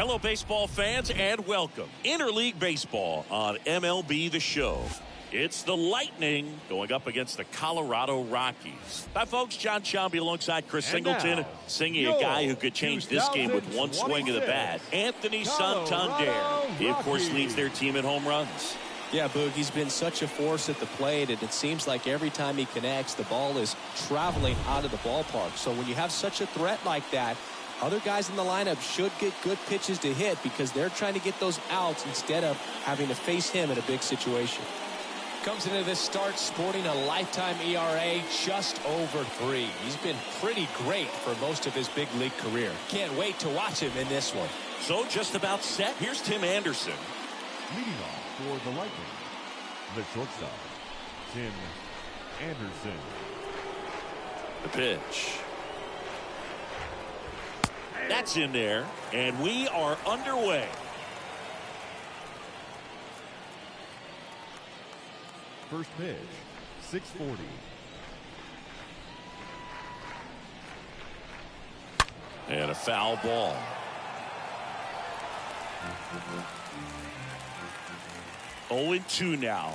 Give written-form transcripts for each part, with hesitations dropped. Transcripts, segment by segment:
Hello, baseball fans, and welcome. Interleague Baseball on MLB The Show. It's the Lightning going up against the Colorado Rockies. Hi, folks. John Shambi alongside Chris Singleton, singing a guy who could change this game with one swing of the bat, Anthony Santander. He, of course, leads their team in home runs. Yeah, Boog, he's been such a force at the plate, and it seems like every time he connects, the ball is traveling out of the ballpark. So when you have such a threat like that, other guys in the lineup should get good pitches to hit because they're trying to get those outs instead of having to face him in a big situation. Comes into this start sporting a lifetime ERA just over 3. He's been pretty great for most of his big league career. Can't wait to watch him in this one. So just about set. Here's Tim Anderson. Leading off for the Lightning, the shortstop, Tim Anderson. The pitch. That's in there, and we are underway. First pitch, 640. And a foul ball. Oh, 2 now.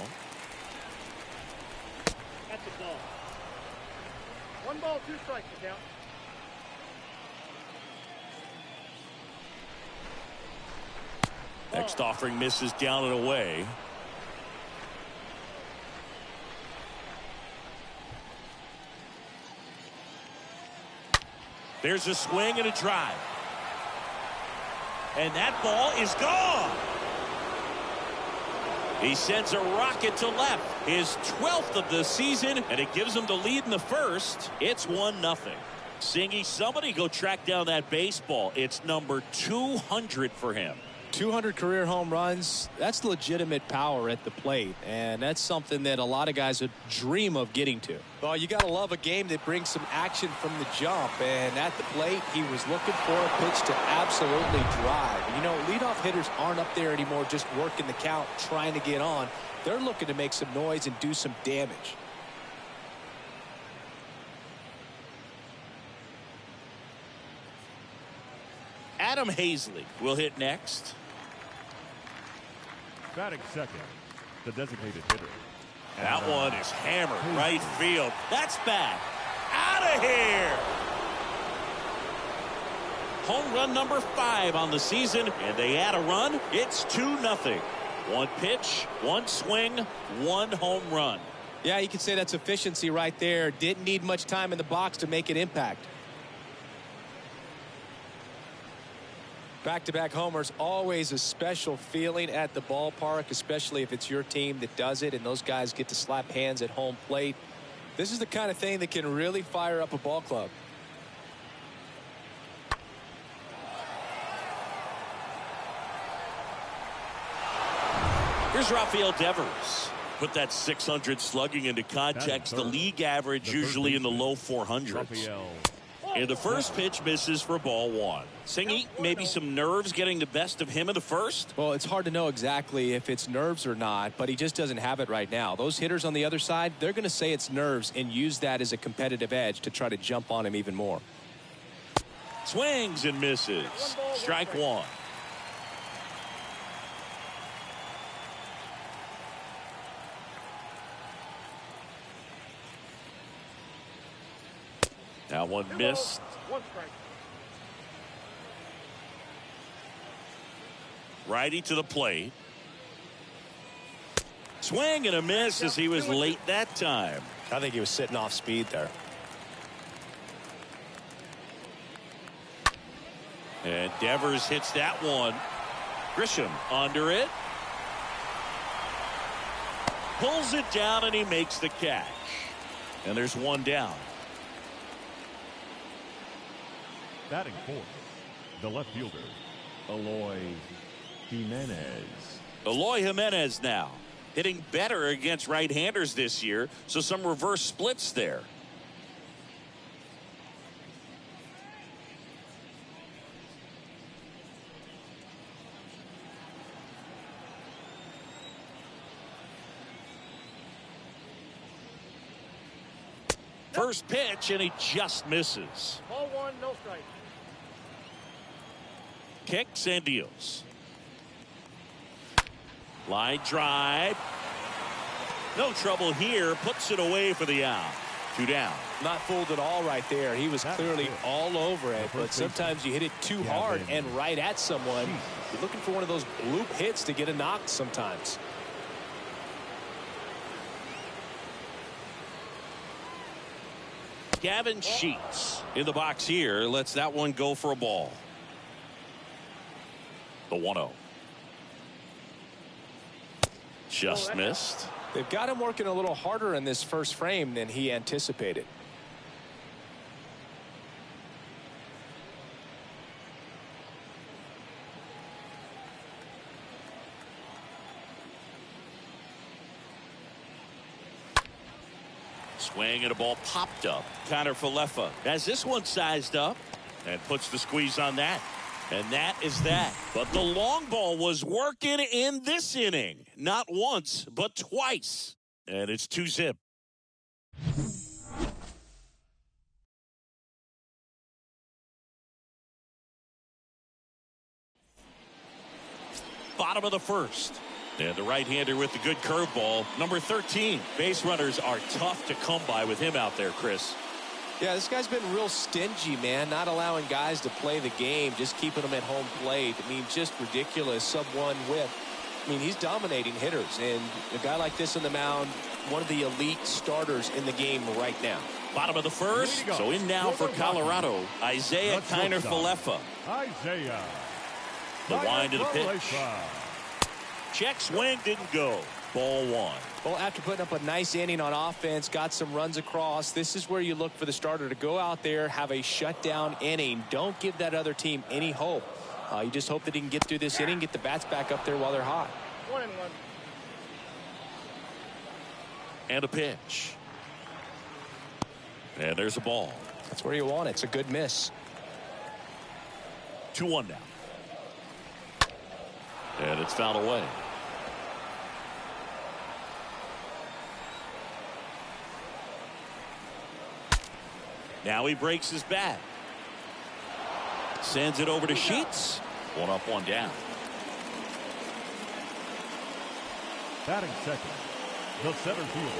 That's a ball. 1 ball, 2 strikes to count. Next offering misses down and away. There's a swing and a drive. And that ball is gone. He sends a rocket to left. His 12th of the season, and it gives him the lead in the first. It's 1-0. Singy, somebody go track down that baseball. It's number 200 for him. 200 career home runs, that's legitimate power at the plate, and that's something that a lot of guys would dream of getting to. Well, you got to love a game that brings some action from the jump, and at the plate, he was looking for a pitch to absolutely drive. You know, leadoff hitters aren't up there anymore just working the count, trying to get on. They're looking to make some noise and do some damage. Adam Hazley will hit next. Batting second, the designated hitter. That one is hammered right field. That's back. Out of here. Home run number 5 on the season, and they add a run. It's 2-0. 1 pitch, 1 swing, 1 home run. Yeah, you could say that's efficiency right there. Didn't need much time in the box to make an impact. Back-to-back homers, always a special feeling at the ballpark, especially if it's your team that does it and those guys get to slap hands at home plate. This is the kind of thing that can really fire up a ball club. Here's Rafael Devers. Put that 600 slugging into context. The league average usually in the low 400s. And the first pitch misses for ball 1. Singy, maybe some nerves getting the best of him in the first? Well, it's hard to know exactly if it's nerves or not, but he just doesn't have it right now. Those hitters on the other side, they're going to say it's nerves and use that as a competitive edge to try to jump on him even more. Swings and misses. Strike 1. Now 1 missed. 1 strike. Righty to the plate. Swing and a miss as he was late that time. I think he was sitting off speed there. And Devers hits that one. Grisham under it. Pulls it down and he makes the catch. And there's 1 down. Batting fourth, the left fielder, Eloy Jimenez. Eloy Jimenez now hitting better against right-handers this year, so some reverse splits there. First pitch, and he just misses. Ball 1, no strike. kicks and deals. Line drive. No trouble here. Puts it away for the out. 2 down. Not fooled at all right there. He was clearly all over it, but sometimes you hit it too hard and right at someone. You're looking for one of those bloop hits to get a knock sometimes. Gavin Sheets in the box here. Lets that one go for a ball. The 1-0. Just missed. They've got him working a little harder in this first frame than he anticipated. Swing and a ball popped up. Connor Falefa has this one sized up and puts the squeeze on that. And that is that. But the long ball was working in this inning. Not once, but twice. And it's 2-zip. Bottom of the first. And the right-hander with the good curveball. Number 13. Base runners are tough to come by with him out there, Chris. Yeah, this guy's been real stingy, man. Not allowing guys to play the game, just keeping them at home plate. I mean, just ridiculous. Sub-1 whip. I mean, he's dominating hitters. And a guy like this on the mound, one of the elite starters in the game right now. Bottom of the first. So in now for Colorado, Isaiah Kiner Falefa. Isaiah. The wind of the pitch. Check swing, didn't go. Ball 1. Well, after putting up a nice inning on offense, got some runs across, this is where you look for the starter to go out there, have a shutdown inning. Don't give that other team any hope. You just hope that he can get through this inning, get the bats back up there while they're hot. 1-1. And a pitch. And there's a ball. That's where you want it. It's a good miss. 2-1 now. And it's fouled away. Now he breaks his bat. Sends it over to Sheets. 1 up, 1 down. Batting second, the center fielder,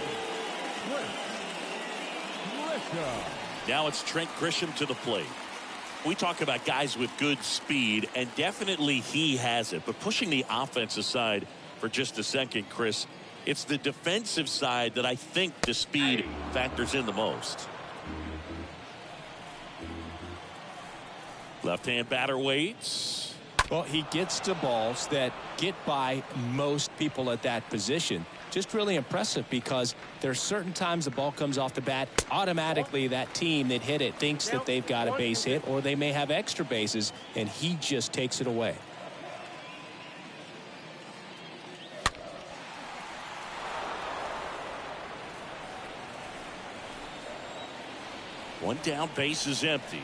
Trent Grisham. Now it's Trent Grisham to the plate. We talk about guys with good speed, and definitely he has it. But pushing the offense aside for just a second, Chris, it's the defensive side that I think the speed factors in the most. Left-hand batter waits. Well, he gets to balls that get by most people at that position. Just really impressive because there's certain times the ball comes off the bat, automatically that team that hit it thinks that they've got a base hit, or they may have extra bases, and he just takes it away. One down, base is empty.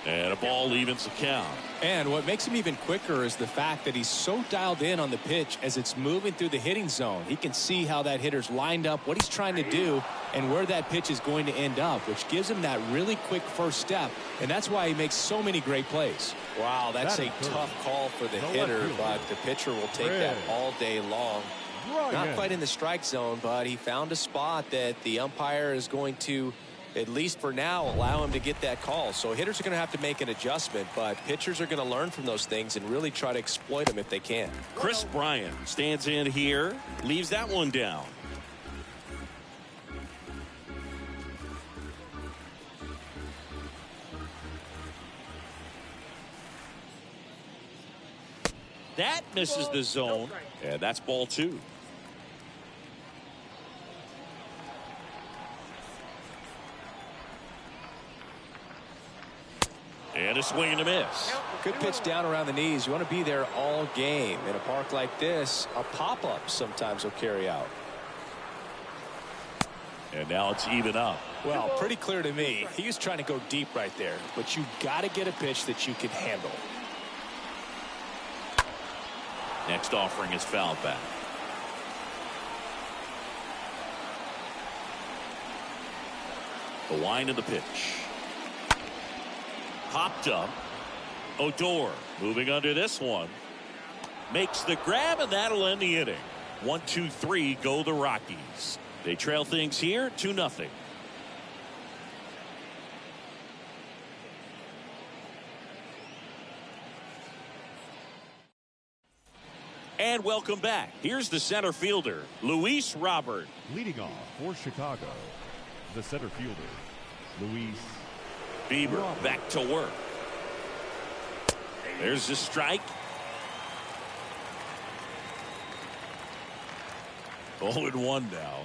And a ball evens the count. And what makes him even quicker is the fact that he's so dialed in on the pitch as it's moving through the hitting zone. He can see how that hitter's lined up, what he's trying to do, and where that pitch is going to end up, which gives him that really quick first step. And that's why he makes so many great plays. Wow, that's a tough call for the hitter, but the pitcher will take that all day long. Not quite in the strike zone, but he found a spot that the umpire is going to, at least for now, allow him to get that call. So hitters are going to have to make an adjustment, but pitchers are going to learn from those things and really try to exploit them if they can. Chris Bryant stands in here, leaves that one down. That misses the zone, and that's ball 2. And a swing and a miss. Good pitch down around the knees. You want to be there all game. In a park like this, a pop-up sometimes will carry out. And now it's even up. Well, pretty clear to me. He was trying to go deep right there, but you got to get a pitch that you can handle. Next offering is fouled back. The wind of the pitch. Popped up. Odor moving under this one. Makes the grab, and that'll end the inning. 1-2-3 go the Rockies. They trail things here 2-0. And welcome back. Here's the center fielder, Luis Robert. Leading off for Chicago, the center fielder, Luis Bieber Robert. back to work. There's the strike. 0-1 now.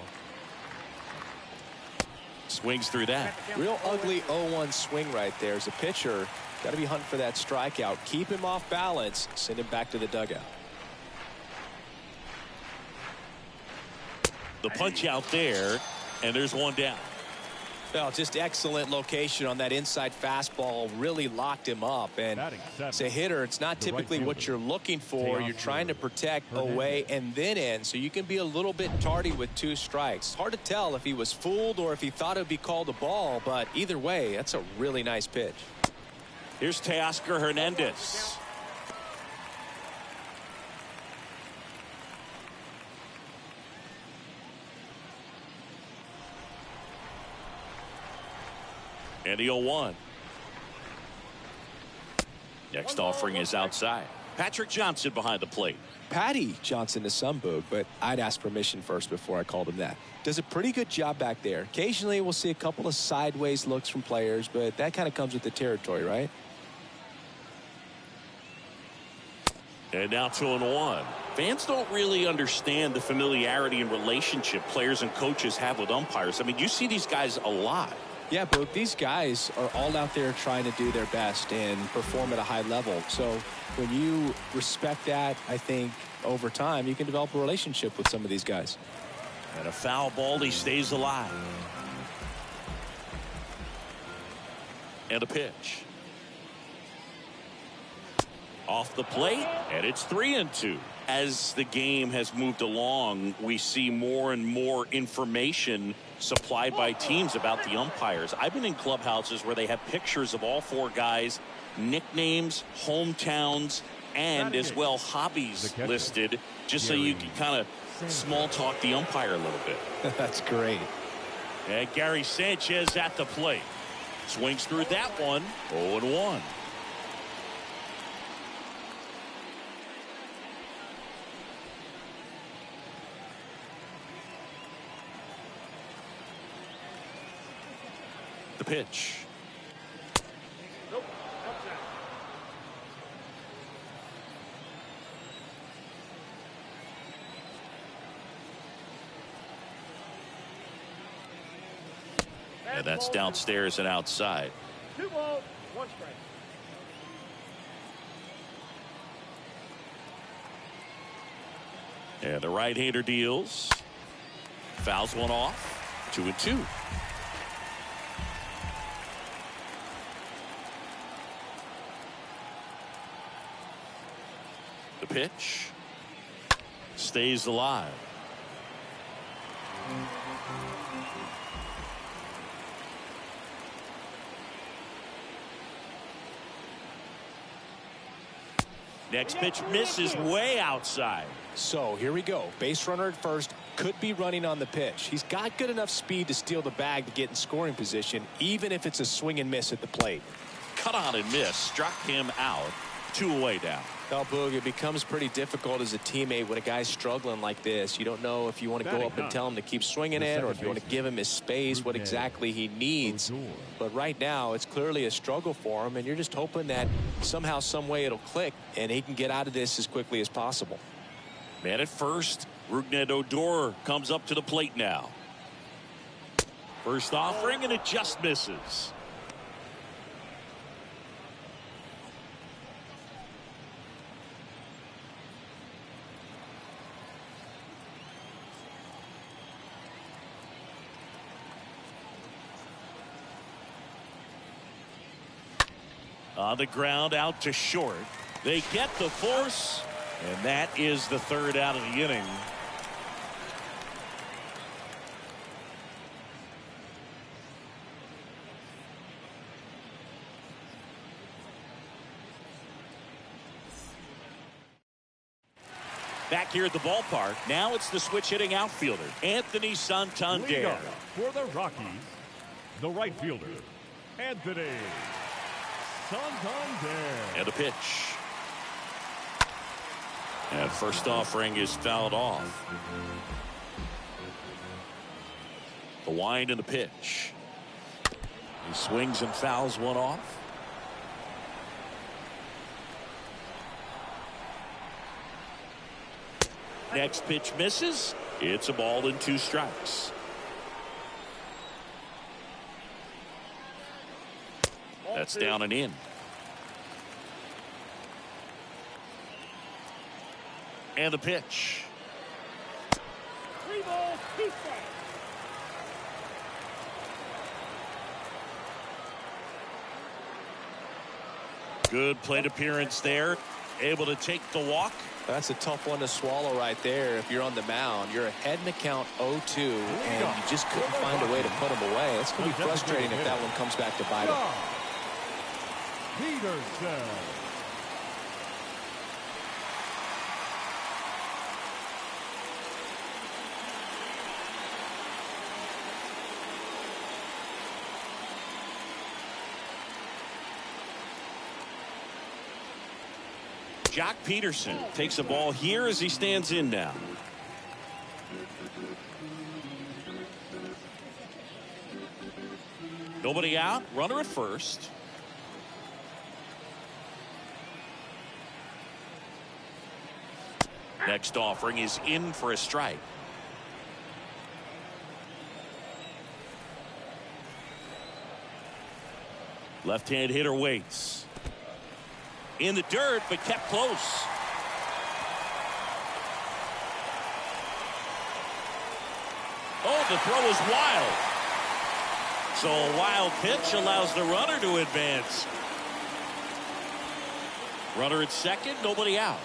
Swings through that. Real ugly 0-1 swing right there. As a pitcher, got to be hunting for that strikeout. Keep him off balance. Send him back to the dugout. The punch out there, and there's one down. Well, just excellent location on that inside fastball. Really locked him up. And as a hitter, it's not typically what you're looking for. You're trying to protect away and then in, so you can be a little bit tardy with 2 strikes. Hard to tell if he was fooled or if he thought it would be called a ball, but either way, that's a really nice pitch. Here's Teoscar Hernandez. And the 0-1. Next offering is outside. Patrick Johnson behind the plate. Patty Johnson to some, Boog, but I'd ask permission first before I called him that. Does a pretty good job back there. Occasionally we'll see a couple of sideways looks from players, but that kind of comes with the territory, right? And now 2-1. Fans don't really understand the familiarity and relationship players and coaches have with umpires. I mean, you see these guys a lot. Yeah, but these guys are all out there trying to do their best and perform at a high level. So when you respect that, I think over time you can develop a relationship with some of these guys. And a foul ball, he stays alive. And a pitch. Off the plate, and it's 3-2. As the game has moved along, we see more and more information supplied by teams about the umpires. I've been in clubhouses where they have pictures of all 4 guys, nicknames, hometowns, and as well hobbies listed, just so you can kind of small talk the umpire a little bit. That's great. And Gary Sanchez at the plate. Swings through that one. 0-1. The pitch. And that's downstairs and outside. 2 balls, 1 strike. And the right-hander deals. Fouls one off. 2-2. The pitch. Stays alive. Next pitch misses way outside. So here we go. Base runner at first, could be running on the pitch. He's got good enough speed to steal the bag to get in scoring position, even if it's a swing and miss at the plate. Cut on and miss. Struck him out. 2 away down. Well, Boog, it becomes pretty difficult as a teammate when a guy's struggling like this. You don't know if you want to go up and tell him to keep swinging it or if you want to give him his space, what exactly he needs. But right now, it's clearly a struggle for him, and you're just hoping that somehow, some way it'll click, and he can get out of this as quickly as possible. Man at first, Rougned Odor comes up to the plate now. First offering, and it just misses. On the ground, out to short. They get the force, and that is the 3rd out of the inning. Back here at the ballpark, now it's the switch-hitting outfielder, Anthony Santander. Lead off for the Rockies, the right fielder, Anthony Santander. And a pitch. And first offering is fouled off. The wind and the pitch. He swings and fouls one off. Next pitch misses. It's a ball and 2 strikes. That's down and in. And the pitch. 3 balls, 2 strikes. Good plate appearance there. Able to take the walk. That's a tough one to swallow right there. If you're on the mound, you're ahead in the count 0-2, and you just couldn't find a way to put him away. It's going to be frustrating if that one comes back to bite him. Peterson. Jock Peterson takes a ball here as he stands in now. Nobody out. Runner at first. Next offering is in for a strike. Left-hand hitter waits. In the dirt, but kept close. Oh, the throw is wild. So a wild pitch allows the runner to advance. Runner at second, nobody out.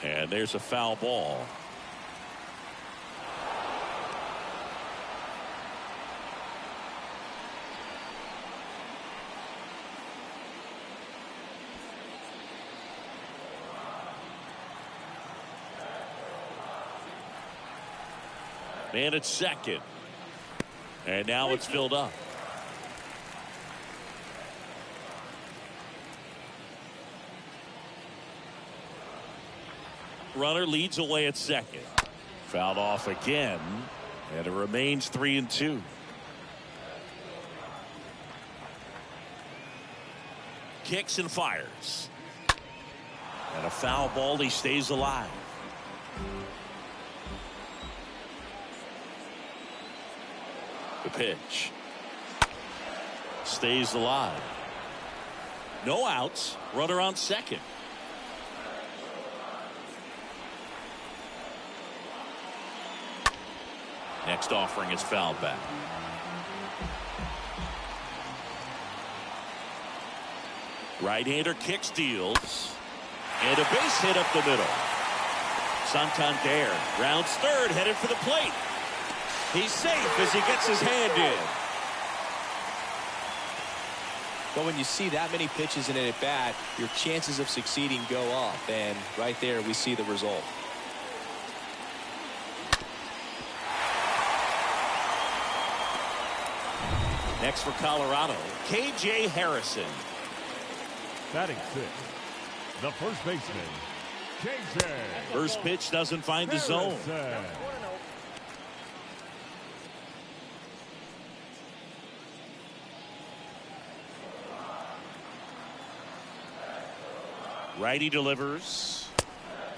And there's a foul ball. Man at second. And now it's filled up. Runner leads away at second. Fouled off again. And it remains 3-2. Kicks and fires. And a foul ball. He stays alive. The pitch. Stays alive. No outs. Runner on second. Next offering is fouled back. Right-hander kicks, deals. And a base hit up the middle. Santander rounds third, headed for the plate. He's safe as he gets his hand in. But when you see that many pitches in an at-bat, your chances of succeeding go up. And right there, we see the result. Next for Colorado, K.J. Harrison. Batting 6th, the first baseman, K.J. First pitch doesn't find the zone. Righty delivers.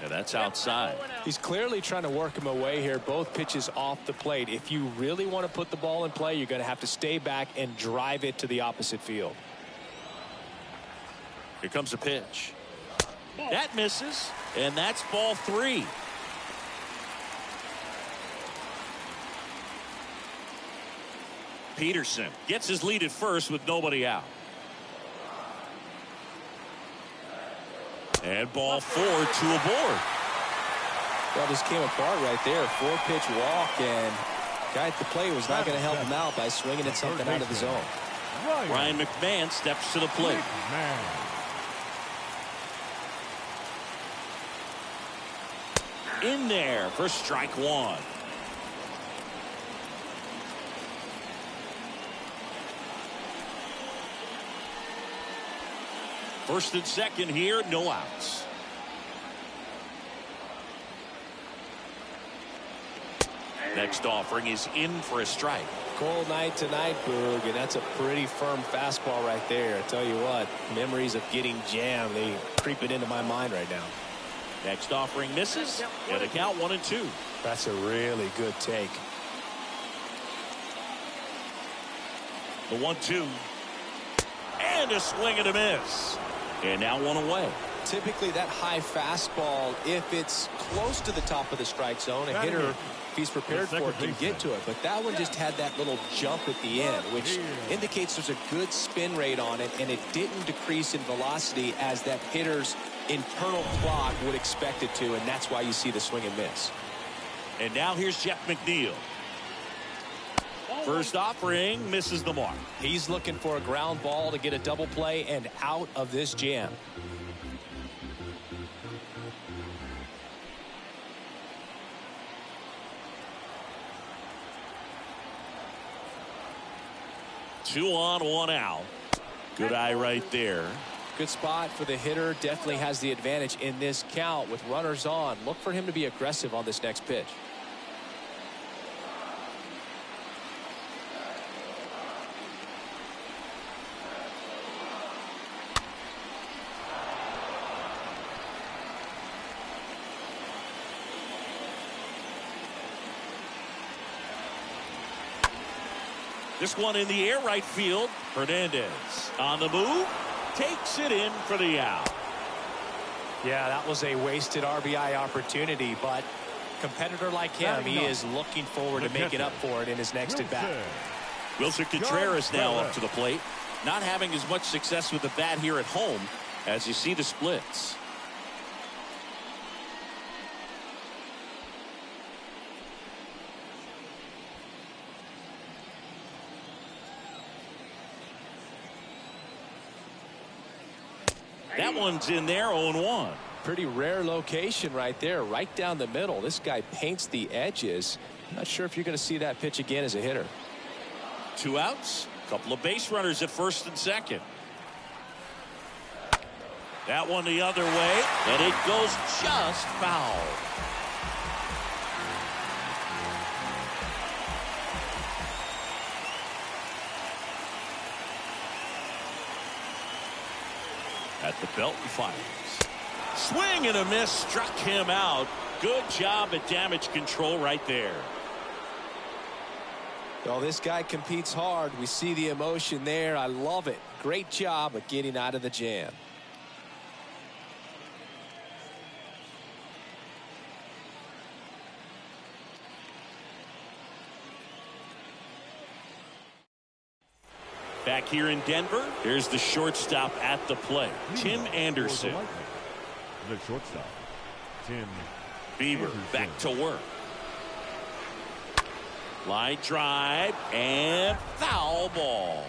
And that's outside. He's clearly trying to work him away here. Both pitches off the plate. If you really want to put the ball in play, you're going to have to stay back and drive it to the opposite field. Here comes a pitch. That misses. And that's ball 3. Peterson gets his lead at first with nobody out. And ball 4, 2 aboard. Well, this came apart right there. 4-pitch walk, and guy at the plate was not going to help him out by swinging at something out of the zone. Ryan McMahon steps to the plate. In there for strike one. First and second here, no outs. Next offering is in for a strike. Cold night tonight, Boog, and that's a pretty firm fastball right there. I tell you what, memories of getting jammed, they creeping into my mind right now. Next offering misses, and a count 1-2. That's a really good take. The 1-2. And a swing and a miss. And now one away. Typically that high fastball, if it's close to the top of the strike zone, a hitter, if he's prepared for it, can get to it. But that one just had that little jump at the end, which indicates there's a good spin rate on it, and it didn't decrease in velocity as that hitter's internal clock would expect it to, and that's why you see the swing and miss. And now here's Jeff McNeil. First offering misses the mark. He's looking for a ground ball to get a double play and out of this jam. Two on, one out. Good eye right there. Good spot for the hitter. Definitely has the advantage in this count with runners on. Look for him to be aggressive on this next pitch. This one in the air, right field. Hernandez on the move, takes it in for the out. Yeah, that was a wasted RBI opportunity, but competitor like him, he is looking forward to making up for it in his next at bat. Wilson Contreras now up to the plate, not having as much success with the bat here at home as you see the splits. That one's in there, 0-1. Pretty rare location right there, right down the middle. This guy paints the edges. Not sure if you're going to see that pitch again as a hitter. Two outs, a couple of base runners at first and second. That one the other way, and it goes just foul. At the belt and fires. Swing and a miss, struck him out. Good job at damage control right there. Well, this guy competes hard. We see the emotion there. I love it. Great job of getting out of the jam. Back here in Denver, here's the shortstop at the plate, Tim Anderson. The shortstop, Tim Bieber Anderson. back to work. Line drive and foul ball.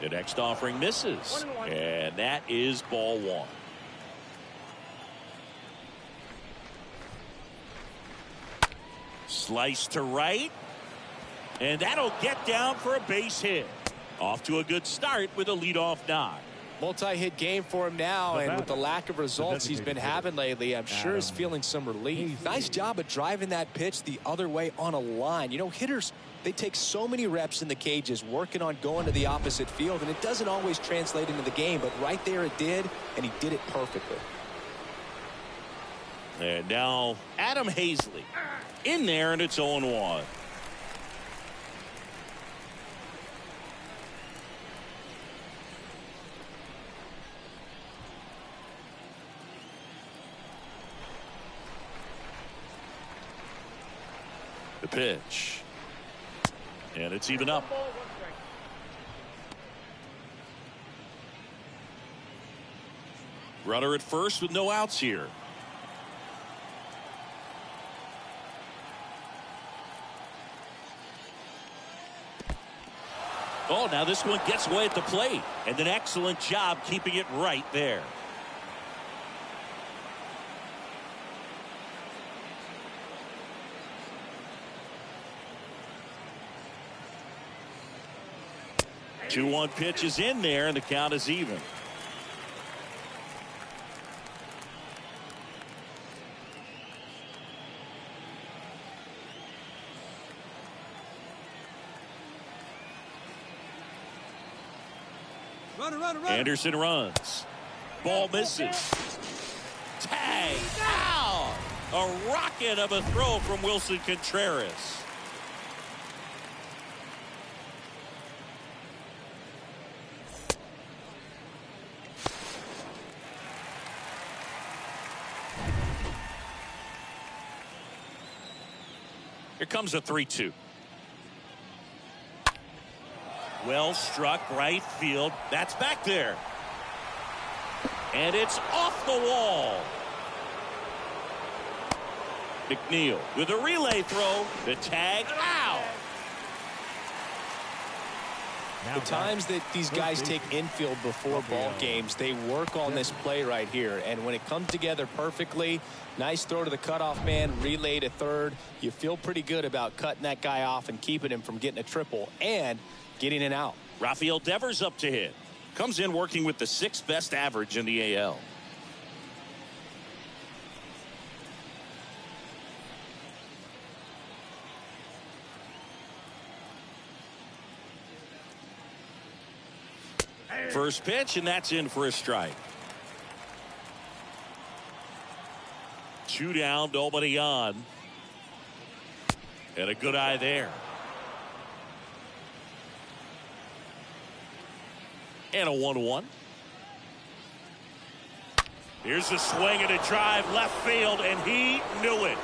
The next offering misses, and that is ball one. Slice to right, and that'll get down for a base hit. Off to a good start with a leadoff knock. Multi-hit game for him now, and with the lack of results he's been having lately, I'm sure he's feeling some relief. Nice job of driving that pitch the other way on a line. You know, hitters, they take so many reps in the cages working on going to the opposite field, and it doesn't always translate into the game, but right there it did, and he did it perfectly. And now Adam Hazley in there, and it's 0-1. The pitch, and it's even up. Runner at first with no outs here. Oh, now this one gets away at the plate. And an excellent job keeping it right there. Two 2-1 pitch is in there, and the count is even. Anderson runs. Ball misses. Tag out. A rocket of a throw from Wilson Contreras. Here comes a 3-2. Well struck right field. That's back there. And it's off the wall. McNeil with a relay throw. The tag out. The times that these guys take infield before ball games, they work on this play right here. And when it comes together perfectly, nice throw to the cutoff man, relay to third. You feel pretty good about cutting that guy off and keeping him from getting a triple and getting it out. Rafael Devers up to hit. Comes in working with the 6th best average in the AL. First pitch, and that's in for a strike. 2 down, nobody on. And a good eye there. And a 1-1. Here's a swing and a drive left field, and he knew it.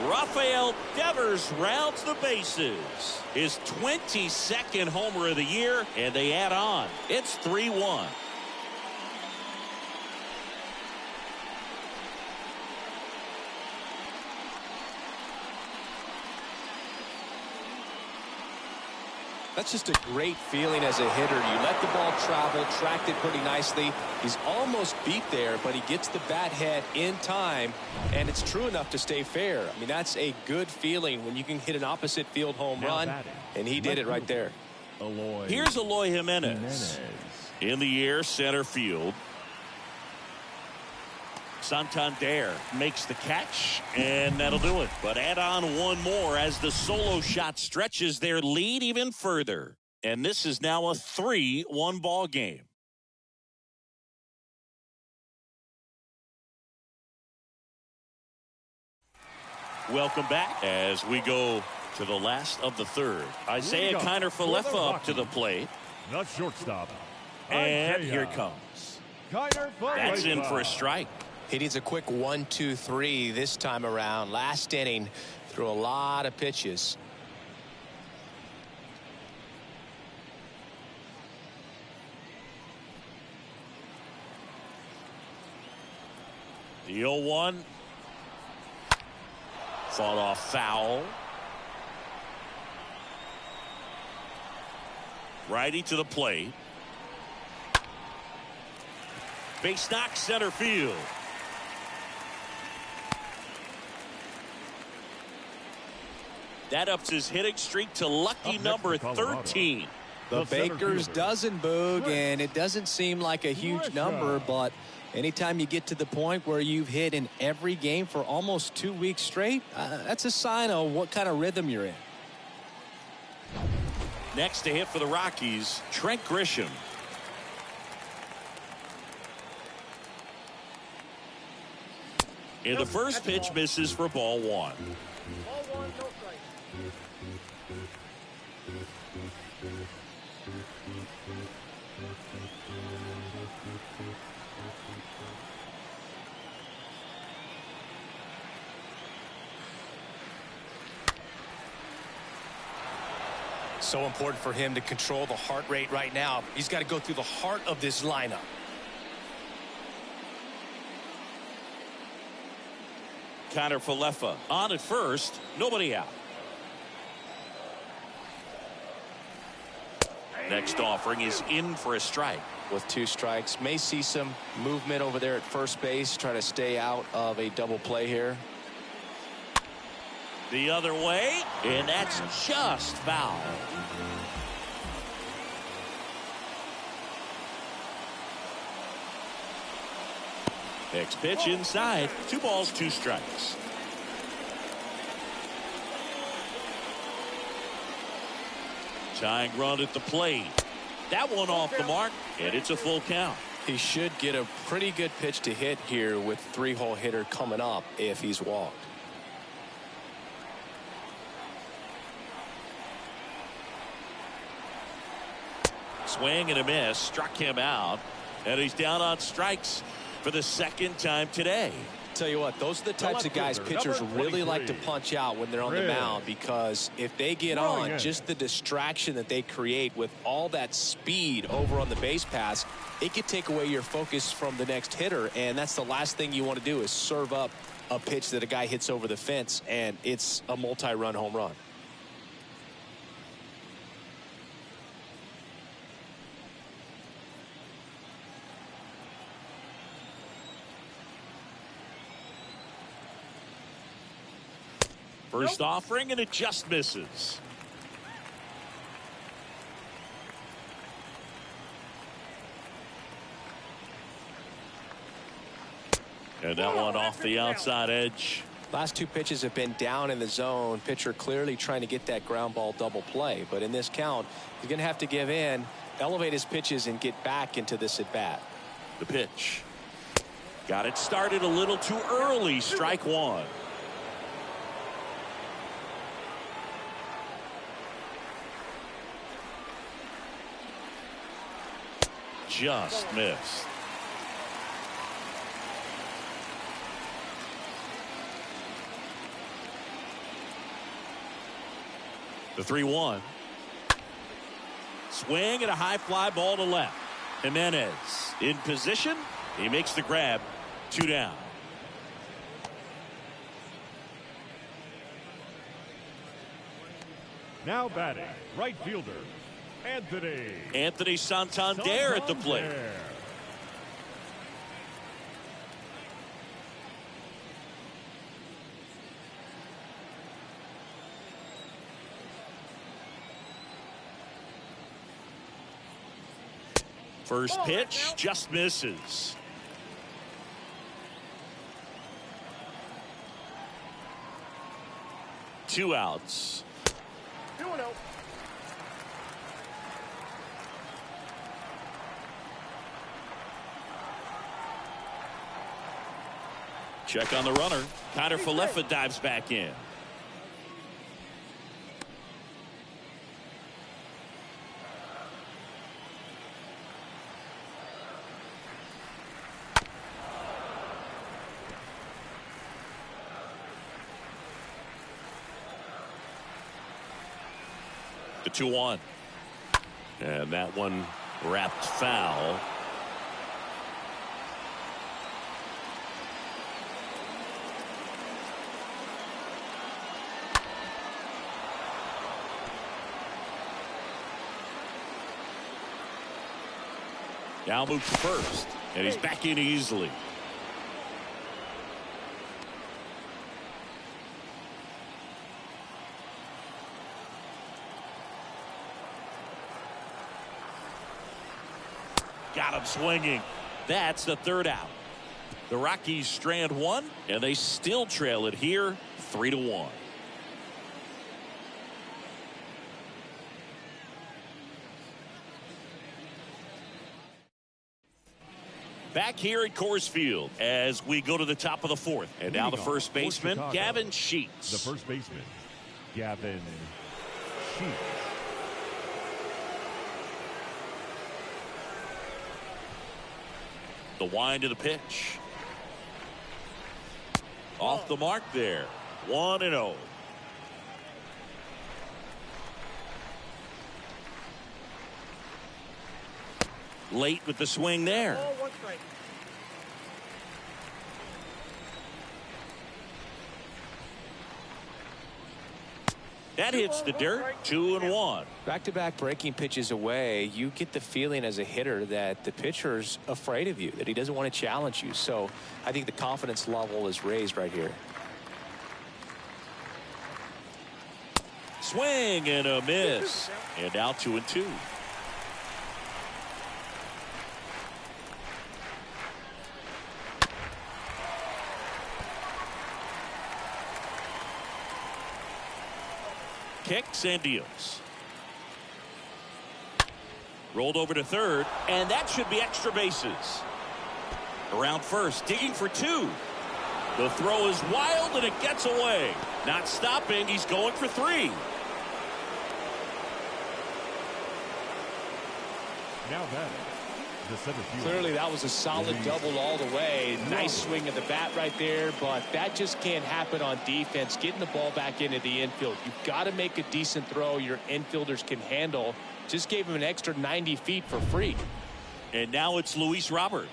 Rafael Devers rounds the bases. His 22nd homer of the year, and they add on. It's 3-1. That's just a great feeling as a hitter. You let the ball travel, tracked it pretty nicely. He's almost beat there, but he gets the bat head in time, and it's true enough to stay fair. I mean, that's a good feeling when you can hit an opposite field home run, and he did it right there. Here's Eloy Jimenez. In the air, center field. Santander makes the catch, and that'll do it. But add on one more as the solo shot stretches their lead even further. And this is now a 3-1 ball game. Welcome back as we go to the last of the third. Isaiah Kiner-Falefa up to the plate. The shortstop. And here it comes. That's in for a strike. He needs a quick 1-2-3 this time around. Last inning, threw a lot of pitches. The 0-1. Fought off foul. Righty to the plate. Base knock, center field. That ups his hitting streak to lucky number 13. The Baker's dozen, Boog, and it doesn't seem like a huge number, but anytime you get to the point where you've hit in every game for almost 2 weeks straight, that's a sign of what kind of rhythm you're in. Next to hit for the Rockies, Trent Grisham. And the first pitch misses for ball 1. Ball 1, no strike. So important for him to control the heart rate right now. He's got to go through the heart of this lineup. Connor Falefa on at first, nobody out. Next offering is in for a strike. With 2 strikes, may see some movement over there at first base, try to stay out of a double play here. The other way, and that's just foul. Next pitch inside. 2 balls, 2 strikes. Tying run at the plate. That one off the mark, and it's a full count. He should get a pretty good pitch to hit here with 3-hole hitter coming up if he's walked. Swing and a miss, struck him out, and he's down on strikes for the 2nd time today. Tell you what, those are the types of guys pitchers really like to punch out when they're on the mound, because if they get on, just the distraction that they create with all that speed over on the base pass, it could take away your focus from the next hitter, and that's the last thing you want to do is serve up a pitch that a guy hits over the fence and it's a multi-run home run. First offering, and it just misses. And that one off the outside edge. Last 2 pitches have been down in the zone. Pitcher clearly trying to get that ground ball double play. But in this count, he's going to have to give in, elevate his pitches, and get back into this at bat. The pitch. Got it started a little too early. Strike 1. Just missed. The 3-1. Swing and a high fly ball to left. Jimenez in position. He makes the grab. 2 down. Now batting, right fielder, Anthony Santander at the plate. First pitch just misses. Two outs. 2-0. Check on the runner. Connor Falefa dives back in. The 2-1. And that one wrapped foul. Now moves to first, and he's back in easily. Got him swinging. That's the third out. The Rockies strand one, and they still trail it here 3-1. Back here at Coors Field as we go to the top of the fourth. And now the first baseman, Gavin Sheets. The first baseman, Gavin Sheets. The wind of the pitch. Off the mark there. 1-0. Late with the swing there. That hits the dirt. 2-1. Back-to-back breaking pitches away, you get the feeling as a hitter that the pitcher's afraid of you, that he doesn't want to challenge you. So I think the confidence level is raised right here. Swing and a miss. And now 2-2. Kicks and deals. Rolled over to third, and that should be extra bases. Around first, digging for 2. The throw is wild, and it gets away. Not stopping, he's going for 3. Now batting, the center fielder. Clearly, that was a solid double all the way. Nice swing of the bat right there, but that just can't happen on defense. Getting the ball back into the infield. You've got to make a decent throw your infielders can handle. Just gave him an extra 90 feet for free. And now it's Luis Robert.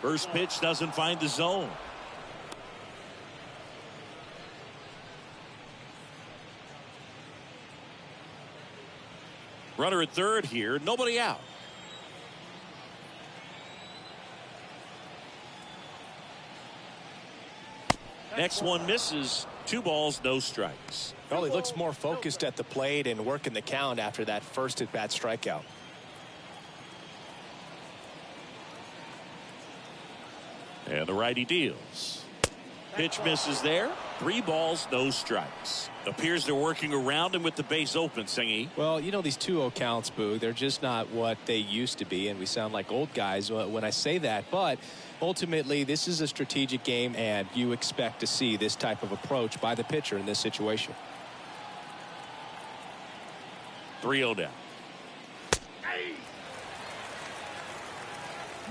First pitch doesn't find the zone. Runner at third here, nobody out. Next one misses. 2 balls, no strikes. Well, he looks more focused at the plate and working the count after that first at-bat strikeout. And the righty deals. Pitch misses there. 3 balls, no strikes. Appears they're working around him with the base open, Singy. Well, you know, these 2-0 counts, Boo, they're just not what they used to be, and we sound like old guys when I say that. But ultimately, this is a strategic game, and you expect to see this type of approach by the pitcher in this situation. 3-0 down.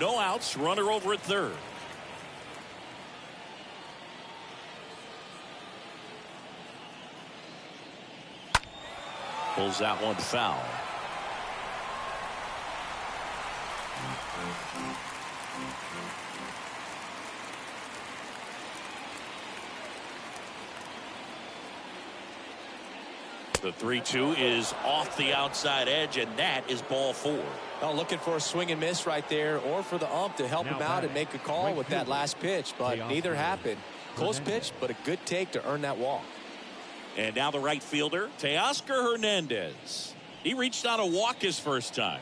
No outs, runner over at third. Pulls that one foul. The 3-2 is off the outside edge, and that is ball 4. Well, looking for a swing and miss right there, or for the ump to help him out and make a call with that last pitch, but neither happened. Close pitch, but a good take to earn that walk. And now the right fielder, Teoscar Hernandez. He reached on a walk his first time.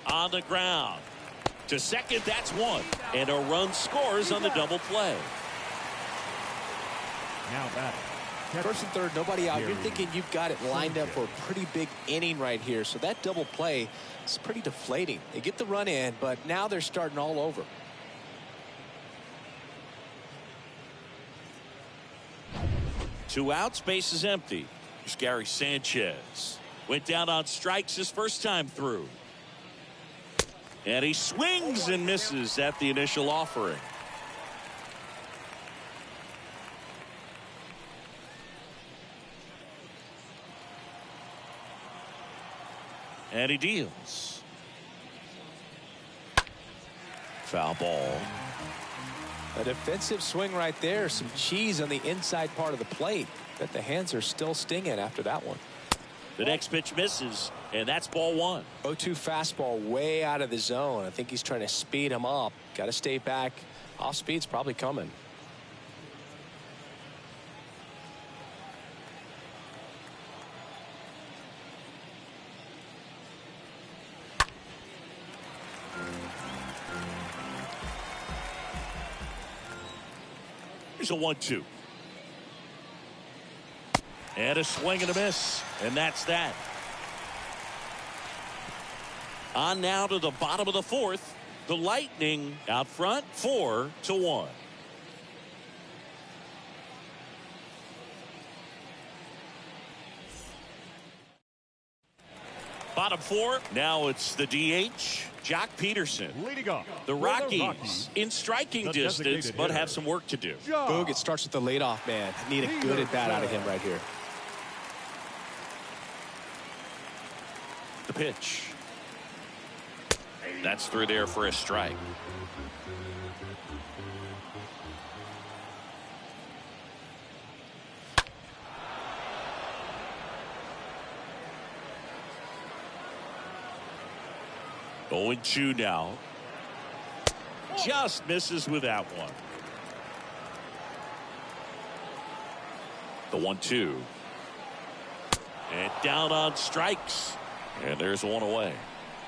On the ground. To second, that's 1. And a run scores on the double play. Now batting. First and third, nobody out. You're thinking you've got it lined up for a pretty big inning right here. So that double play is pretty deflating. They get the run in, but now they're starting all over. Two outs, base is empty. Here's Gary Sanchez. Went down on strikes his first time through. And he swings and misses at the initial offering. And he deals. Foul ball. A defensive swing right there. Some cheese on the inside part of the plate. Bet the hands are still stinging after that one. The next pitch misses, and that's ball 1. 0-2 fastball way out of the zone. I think he's trying to speed him up. Got to stay back. Off speed's probably coming. Here's a 1-2. And a swing and a miss. And that's that. On now to the bottom of the 4th. The Lightning out front 4-1. Bottom 4. Now it's the DH, Jock Peterson. Leading off. The Rockies in striking distance, but have some work to do. Boog, it starts with the leadoff man. Need a good at bat out of him right here. The pitch. That's through there for a strike. Going 2 now. Just misses with that one. The 1-2. And down on strikes. And there's one away.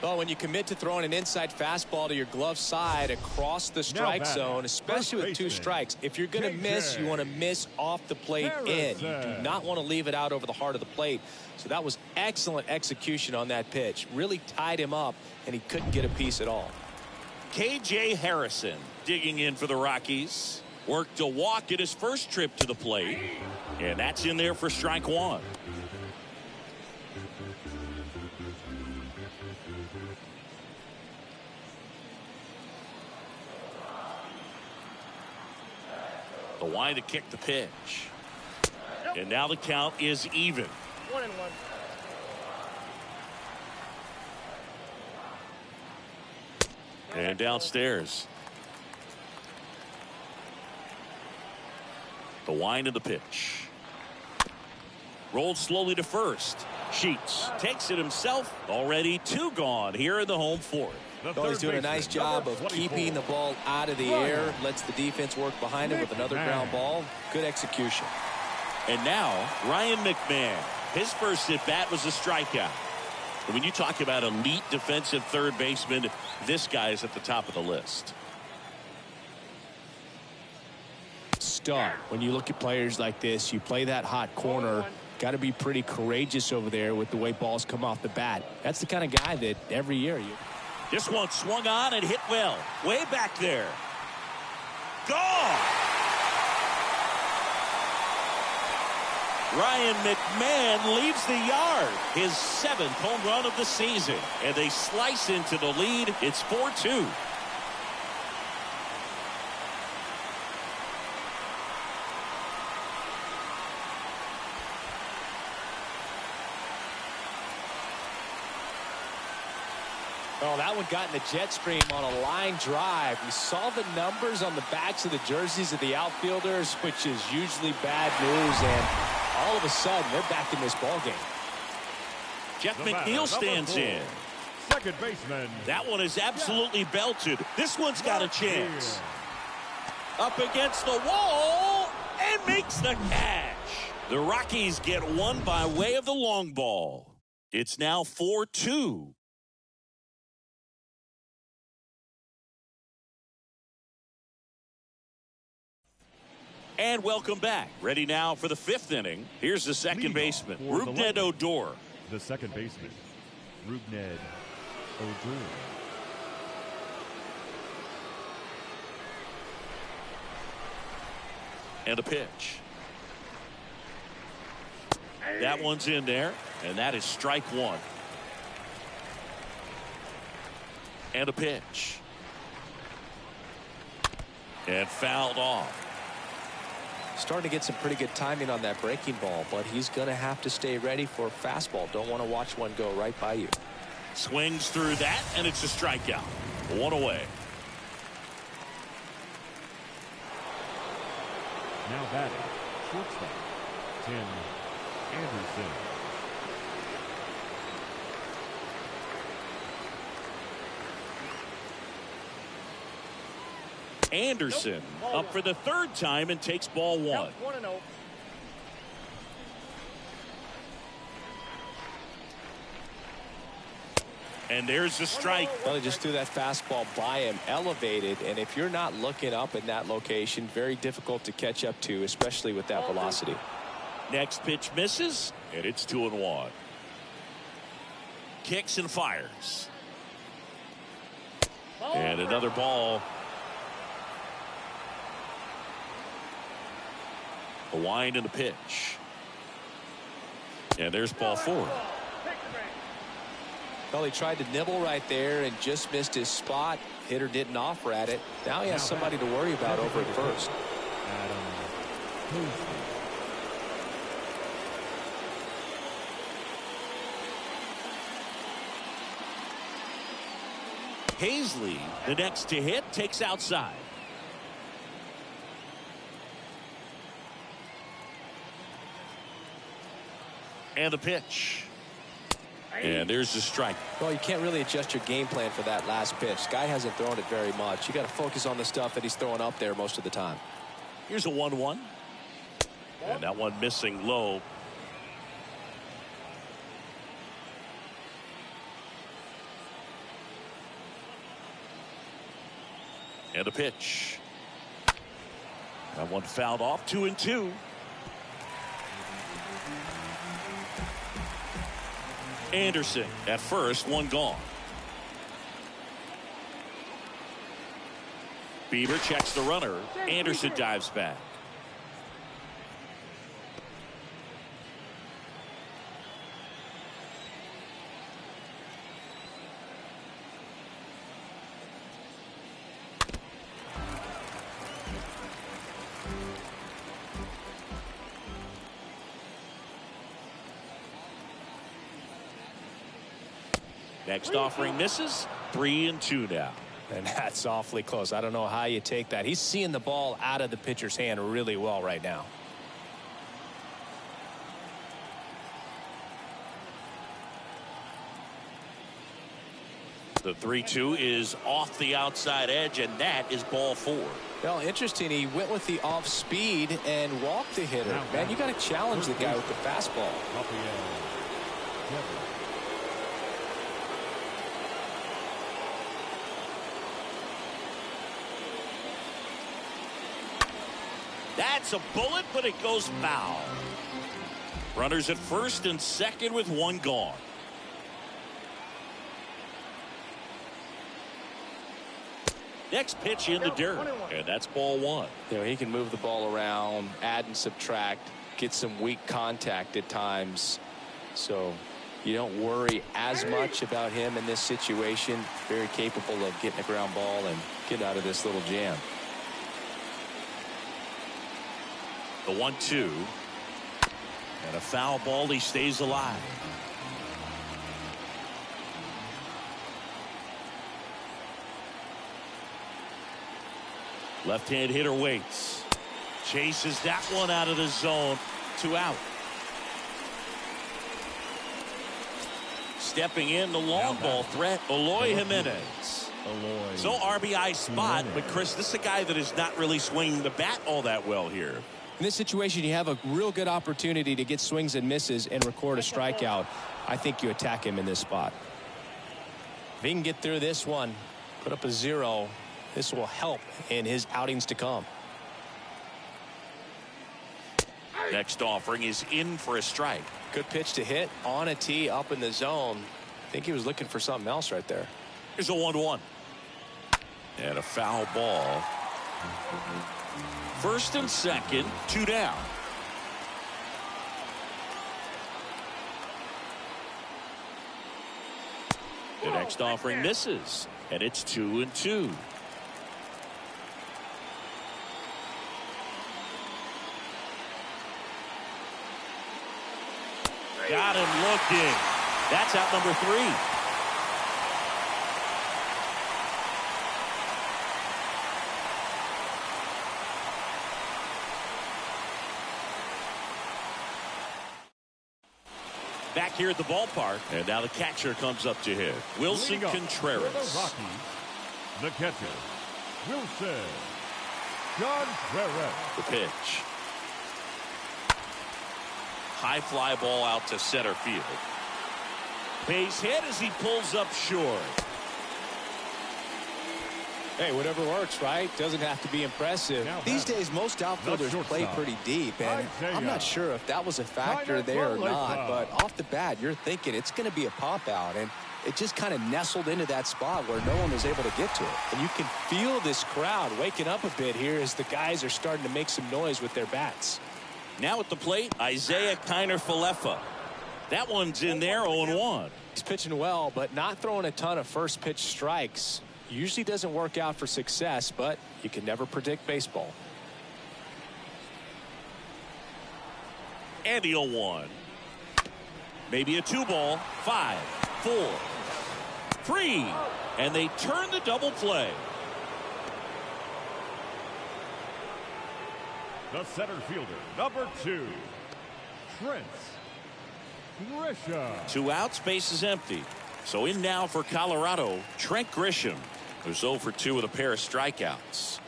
Well, when you commit to throwing an inside fastball to your glove side across the strike zone, especially with 2 strikes, if you're going to miss, you want to miss off the plate in. You do not want to leave it out over the heart of the plate. So that was excellent execution on that pitch. Really tied him up, and he couldn't get a piece at all. K.J. Harrison digging in for the Rockies. Worked a walk at his first trip to the plate. And that's in there for strike 1. The wind to kick the pitch. And now the count is even. 1-1. And downstairs. The wind of the pitch. Rolled slowly to first. Sheets takes it himself. Already 2 gone here in the home fourth. Oh, he's doing a nice job of keeping the ball out of the air. Lets the defense work behind him with another ground ball. Good execution. And now Ryan McMahon. His first at bat was a strikeout. And when you talk about elite defensive third baseman, this guy is at the top of the list. Stud. When you look at players like this, you play that hot corner. Got to be pretty courageous over there with the way balls come off the bat. That's the kind of guy that every year you. This one swung on and hit well. Way back there. Gone! Ryan McMahon leaves the yard. His 7th home run of the season. And they slice into the lead. It's 4-2. Oh, that one got in the jet stream on a line drive. You saw the numbers on the backs of the jerseys of the outfielders, which is usually bad news, and all of a sudden they're back in this ball game. Jeff McNeil stands in. Second baseman. That one is absolutely belted. This one's got a chance. Up against the wall and makes the catch. The Rockies get one by way of the long ball. It's now 4-2. And welcome back. Ready now for the 5th inning. Here's the second baseman, Rubned Odor. The second baseman, Rubned Odor. And a pitch. That one's in there, and that is strike 1. And a pitch. And fouled off. Starting to get some pretty good timing on that breaking ball, but he's going to have to stay ready for a fastball. Don't want to watch one go right by you. Swings through that, and it's a strikeout. 1 away. Now batting, shortstop, Tim Anderson. Anderson up for the 3rd time and takes ball 1. 1-0. And there's the strike. Well, he just threw that fastball by him, elevated, and if you're not looking up in that location, very difficult to catch up to, especially with that velocity. Next pitch misses, and it's 2-1. Kicks and fires. And another ball. A wind and a pitch. And there's ball 4. Well, he tried to nibble right there and just missed his spot. Hitter didn't offer at it. Now he has somebody to worry about over at first. Hazley, the next to hit, takes outside. And the pitch. And there's the strike. Well, you can't really adjust your game plan for that last pitch. Guy hasn't thrown it very much. You got to focus on the stuff that he's throwing up there most of the time. Here's a 1-1. And that one missing low. And a pitch. That one fouled off. 2-2. Anderson at first, one gone. Bieber checks the runner. Anderson dives back. Next offering misses. 3-2 now. And that's awfully close. I don't know how you take that. He's seeing the ball out of the pitcher's hand really well right now. The 3-2 is off the outside edge, and that is ball 4. Well, interesting. He went with the off speed and walked the hitter. Man, you got to challenge the guy with the fastball. That's a bullet, but it goes foul. Runners at first and second with one gone. Next pitch in the dirt, and that's ball 1. You know, he can move the ball around, add and subtract, get some weak contact at times. So you don't worry as much about him in this situation. Very capable of getting a ground ball and get out of this little jam. The 1-2. And a foul ball. He stays alive. Left-hand hitter waits. Chases that one out of the zone. 2 out. Stepping in the long ball threat, Eloy Jimenez. So RBI spot, but Chris, this is a guy that is not really swinging the bat all that well here. In this situation, you have a real good opportunity to get swings and misses and record a strikeout. I think you attack him in this spot. If he can get through this one, put up a 0, this will help in his outings to come. Next offering is in for a strike. Good pitch to hit on a tee up in the zone. I think he was looking for something else right there. Here's a 1-1. And a foul ball. First and second, 2 down. The next offering misses, and it's 2-2. Got him looking. That's out number 3. Back here at the ballpark, and now the catcher comes up to hit. Wilson Contreras. For the Rockies, the catcher, Wilson Contreras. The pitch. High fly ball out to center field. Base hit as he pulls up short. Hey, whatever works, right? Doesn't have to be impressive. These days, most outfielders play pretty deep, and I'm not sure if that was a factor there or not, but off the bat, you're thinking it's going to be a pop out, and it just kind of nestled into that spot where no one was able to get to it. And you can feel this crowd waking up a bit here as the guys are starting to make some noise with their bats. Now at the plate, Isaiah Kiner-Falefa. That one's in there, 0-1. He's pitching well, but not throwing a ton of first pitch strikes. Usually doesn't work out for success, but you can never predict baseball. And the 0-1. Maybe a 2 ball. 5, 4, 3. And they turn the double play. The center fielder, number 2, Trent Grisham. 2 outs, base is empty. So in now for Colorado, Trent Grisham, who's 0 for 2 with a pair of strikeouts.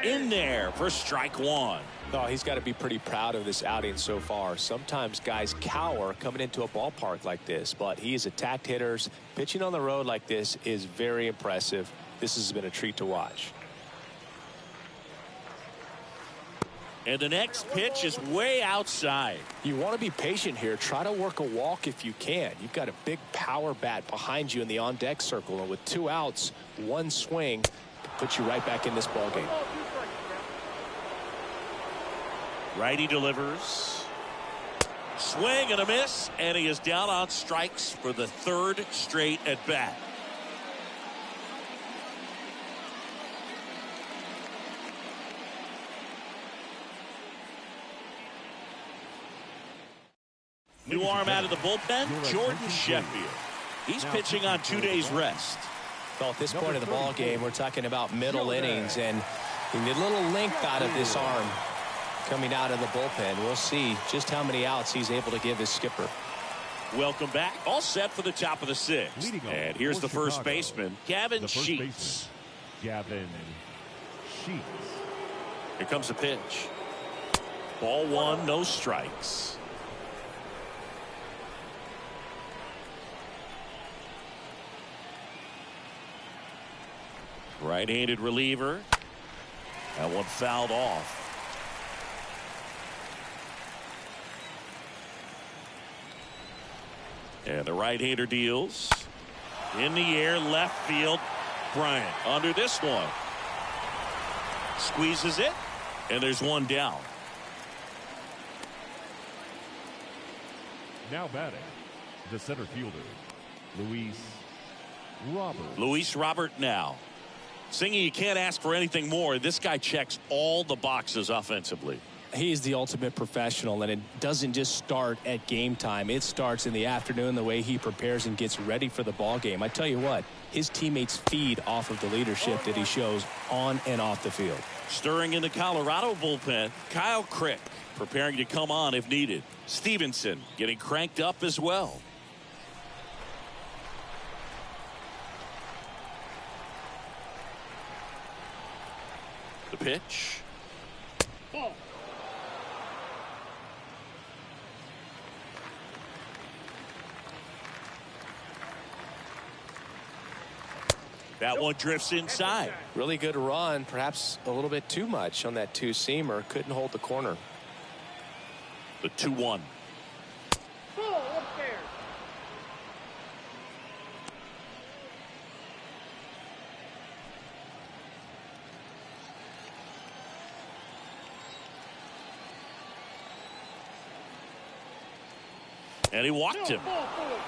In there for strike 1. Oh, he's got to be pretty proud of this outing so far. Sometimes guys cower coming into a ballpark like this, but he has attacked hitters. Pitching on the road like this is very impressive. This has been a treat to watch. And the next pitch is way outside. You want to be patient here. Try to work a walk if you can. You've got a big power bat behind you in the on-deck circle, and with 2 outs, 1 swing puts you right back in this ball game. Righty delivers. Swing and a miss, and he is down on strikes for the 3rd straight at bat. New arm out of the bullpen, Jordan Sheffield. He's pitching on 2 days rest. Well, at this point of the ball game, we're talking about middle innings, and you need a little length out of this arm coming out of the bullpen. We'll see just how many outs he's able to give his skipper. Welcome back. All set for the top of the 6th. And here's the first baseman, Gavin Sheets. Gavin Sheets. Here comes the pitch. Ball 1, no strikes. Right-handed reliever. That one fouled off. And the right-hander deals. In the air, left field. Bryant under this one. Squeezes it. And there's 1 down. Now batting, the center fielder, Luis Robert. Luis Robert now. Singing, you can't ask for anything more. This guy checks all the boxes offensively. He's the ultimate professional, and it doesn't just start at game time. It starts in the afternoon, the way he prepares and gets ready for the ball game. I tell you what, his teammates feed off of the leadership that he shows on and off the field. Stirring in the Colorado bullpen, Kyle Crick preparing to come on if needed. Stevenson getting cranked up as well. The pitch. Ball. That one drifts inside. Really good run, perhaps a little bit too much on that 2-seamer. Couldn't hold the corner. The 2-1. Ball upstairs. And he walked him. Ball forward.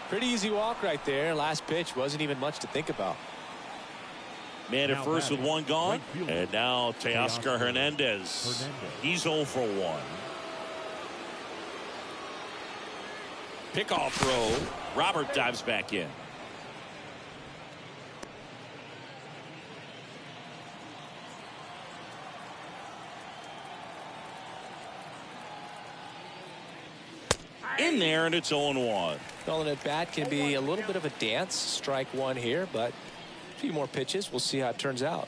Pretty easy walk right there. Last pitch wasn't even much to think about. Man at first with 1 gone. And now Teoscar Hernandez. He's 0 for 1. Pickoff throw. Robert dives back in. In there, and it's 0-1. Well, an at-bat can be a little bit of a dance. Strike 1 here, but a few more pitches. We'll see how it turns out.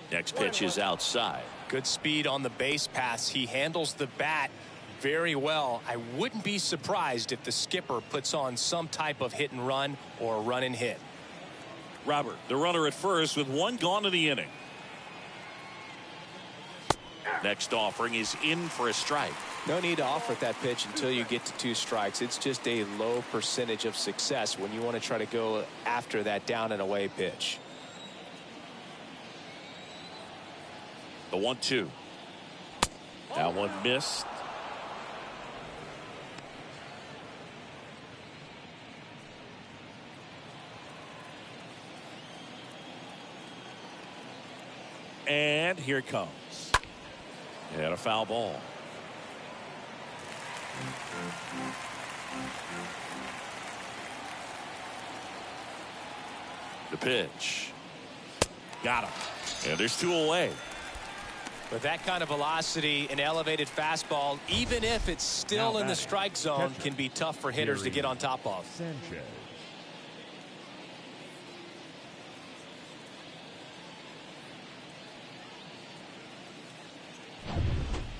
Next pitch is outside. Good speed on the base pass. He handles the bat very well. I wouldn't be surprised if the skipper puts on some type of hit and run or a run and hit. Robert, the runner at first with 1 gone in the inning. Next offering is in for a strike. No need to offer that pitch until you get to 2 strikes. It's just a low percentage of success when you want to try to go after that down and away pitch. The 1-2. That one missed. and here it comes. And a foul ball. The pitch. Got him. And there's 2 away. With that kind of velocity, an elevated fastball, even if it's still in the strike zone, can be tough for hitters to get on top of. Sanchez.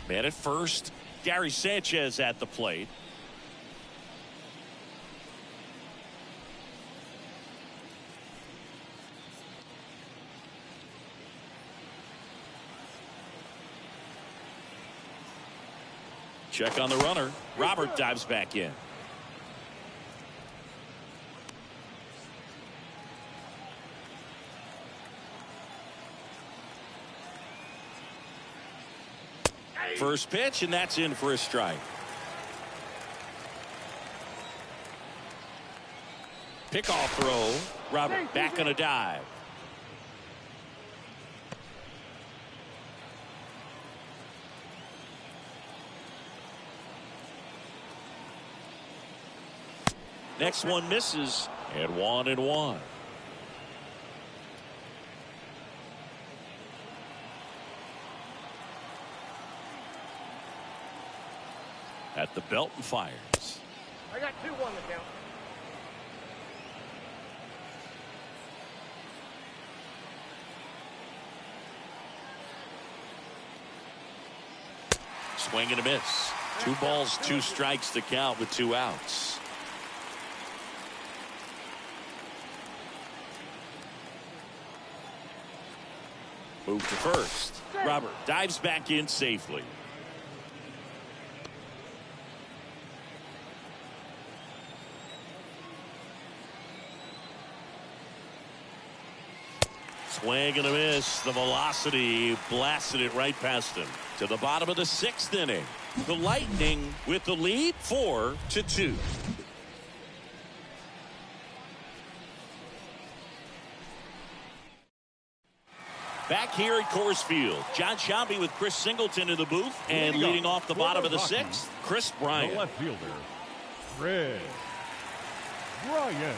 Man at first, Gary Sanchez at the plate. Check on the runner. Robert dives back in. First pitch, and that's in for a strike. Pickoff throw. Robert back on a dive. Next one misses, and 1-1. At the belt and fires. I got 2-1 to count. Swing and a miss. 2 balls, 2 strikes to count with 2 outs. Move to first. Robert dives back in safely. Swing and a miss. The velocity blasted it right past him. To the bottom of the 6th inning. The Lightning with the lead 4-2. Back here at Coors Field, John Sciambi with Chris Singleton in the booth, and leading off the bottom of the 6th, Chris Bryant. The left fielder, Chris Bryant.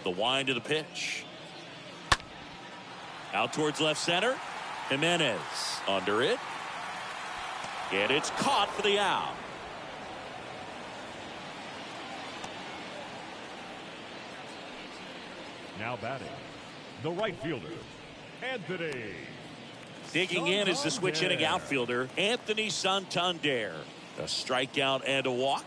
The wind of the pitch. Out towards left center. Jimenez under it. And it's caught for the out. Now batting, the right fielder, Anthony. Digging in is the switch hitting outfielder, Anthony Santander. A strikeout and a walk.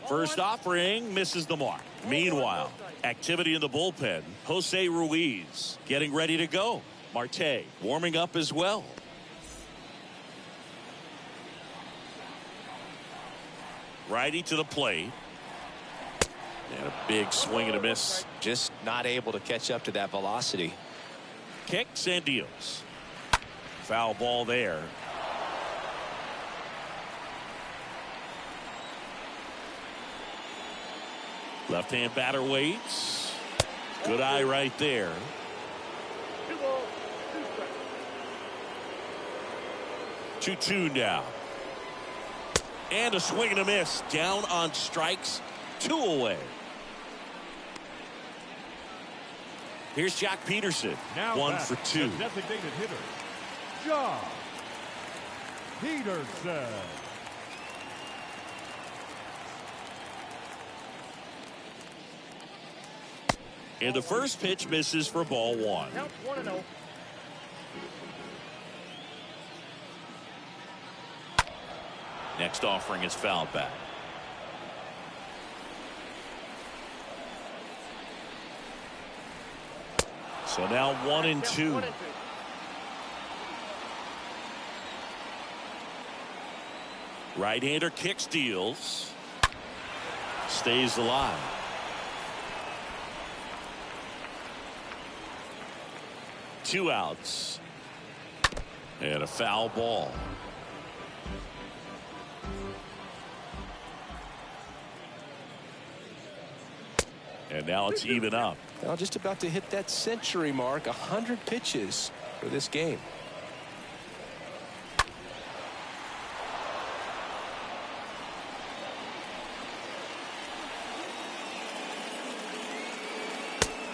First offering misses the mark. Meanwhile, activity in the bullpen. Jose Ruiz getting ready to go. Marte warming up as well. Righty to the plate. And a big swing and a miss. Just not able to catch up to that velocity. Kicks and deals. Foul ball there. Left-hand batter waits. Good eye right there. 2 balls, 2 strikes. 2-2 now. And a swing and a miss. Down on strikes. 2 away. Here's Jack Peterson. Now 1 for 2. The designated hitter, Jock Peterson. And the first pitch misses for ball 1. Count 1-0. Next offering is fouled back. So now 1-2. Right-hander kicks, deals. Stays alive. 2 outs. And a foul ball. And now it's even up. Now just about to hit that century mark. 100 pitches for this game.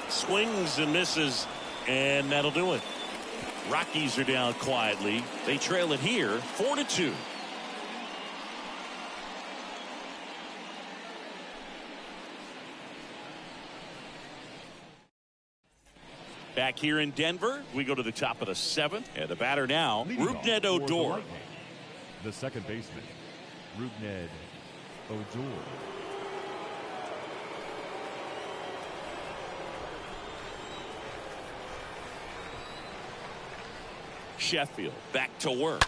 Swings and misses, and that'll do it. Rockies are down quietly. They trail it here 4-2. Back here in Denver, we go to the top of the 7th, and the batter now, Rougned Odor. The second baseman, Rougned Odor. Sheffield back to work,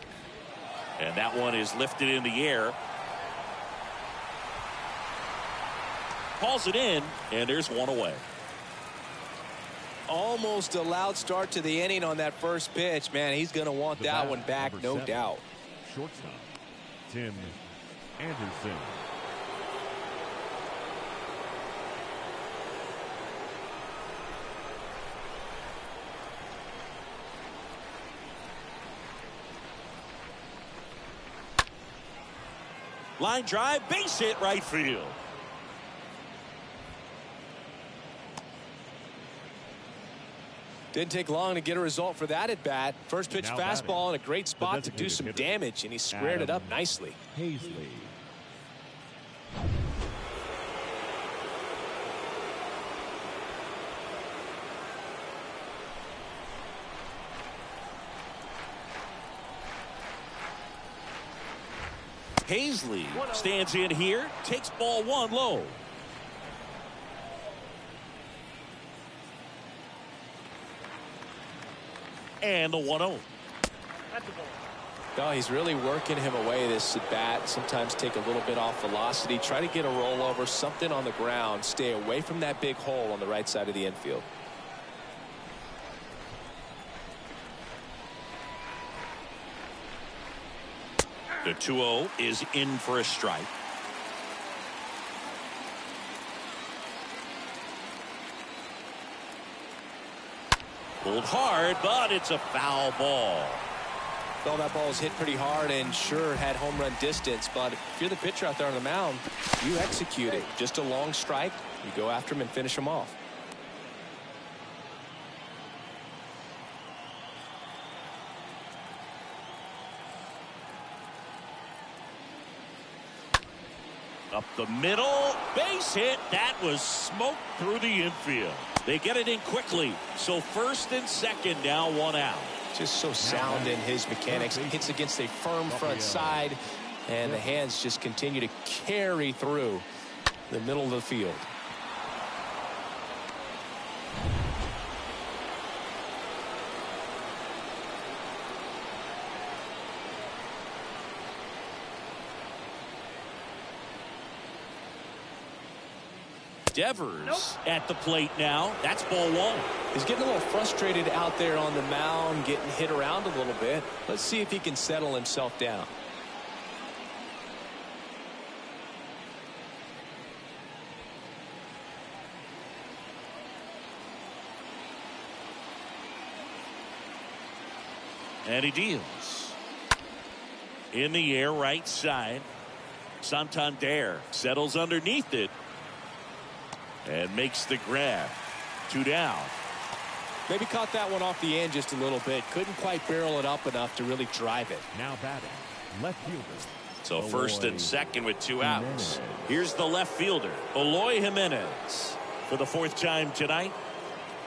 and that one is lifted in the air. Hauls it in, and there's one away. Almost a loud start to the inning on that first pitch. Man, he's going to want that one back, no doubt. Shortstop, Tim Anderson. Line drive, base hit, right field. Didn't take long to get a result for that at bat. First pitch Now fastball in a great spot to do designated some hitter, damage, and he squared it up nicely. Hazley. Hazley stands in here, takes ball 1 low. And the 1-0. Oh, he's really working him away this at bat. Sometimes take a little bit off velocity. Try to get a rollover, something on the ground. Stay away from that big hole on the right side of the infield. The 2-0 is in for a strike. Pulled hard, but it's a foul ball. Well, that ball was hit pretty hard and sure had home run distance, but if you're the pitcher out there on the mound, you execute it. Just a long strike, you go after him and finish him off. Up the middle, base hit. That was smoked through the infield. They get it in quickly. So first and second, now 1 out. Just so sound in his mechanics. Hits against a firm front side, and the hands just continue to carry through the middle of the field. Devers at the plate now. That's ball 1. He's getting a little frustrated out there on the mound, getting hit around a little bit. Let's see if he can settle himself down. And he deals. In the air, right side. Santander settles underneath it. And makes the grab. 2 down. Maybe caught that one off the end just a little bit. Couldn't quite barrel it up enough to really drive it. Now batting, left fielder. So first and second with 2 outs. Here's the left fielder, Eloy Jimenez, for the 4th time tonight.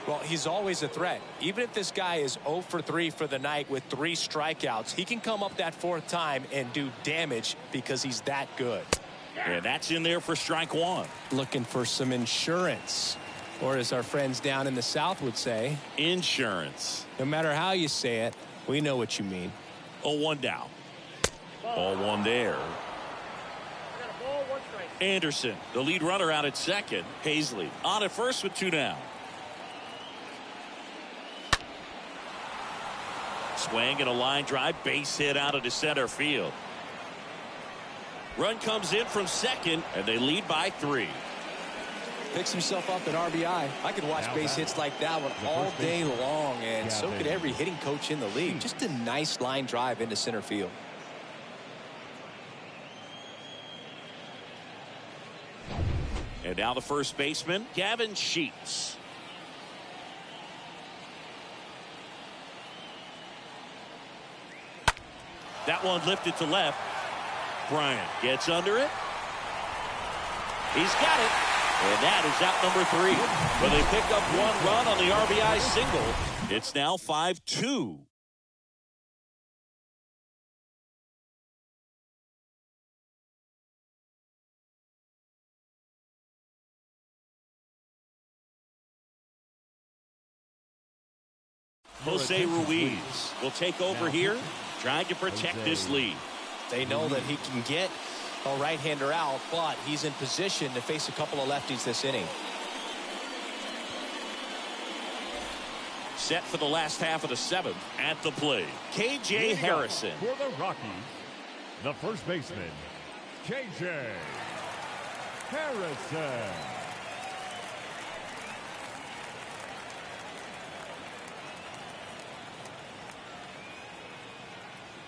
Well, he's always a threat. Even if this guy is 0 for 3 for the night with 3 strikeouts, he can come up that 4th time and do damage because he's that good. And that's in there for strike 1. Looking for some insurance, or as our friends down in the South would say, insurance. No matter how you say it, we know what you mean. 0-1 down. 0-1 there. Anderson, the lead runner, out at second. Hazley on at first with 2 down. Swing and a line drive, base hit out into center field. Run comes in from second, and they lead by 3. Picks himself up an RBI. I could watch base hits like that one all day long, and so could every hitting coach in the league. Just a nice line drive into center field. And now the first baseman, Gavin Sheets. That one lifted to left. Bryant gets under it. He's got it. And that is out number 3. But they pick up 1 run on the RBI single. It's now 5-2. Jose Ruiz will take over here, trying to protect this lead. They know that he can get a right-hander out, but he's in position to face a couple of lefties this inning. Set for the last half of the 7th. At the plate, KJ Harrison. For the Rockies, the first baseman, KJ Harrison.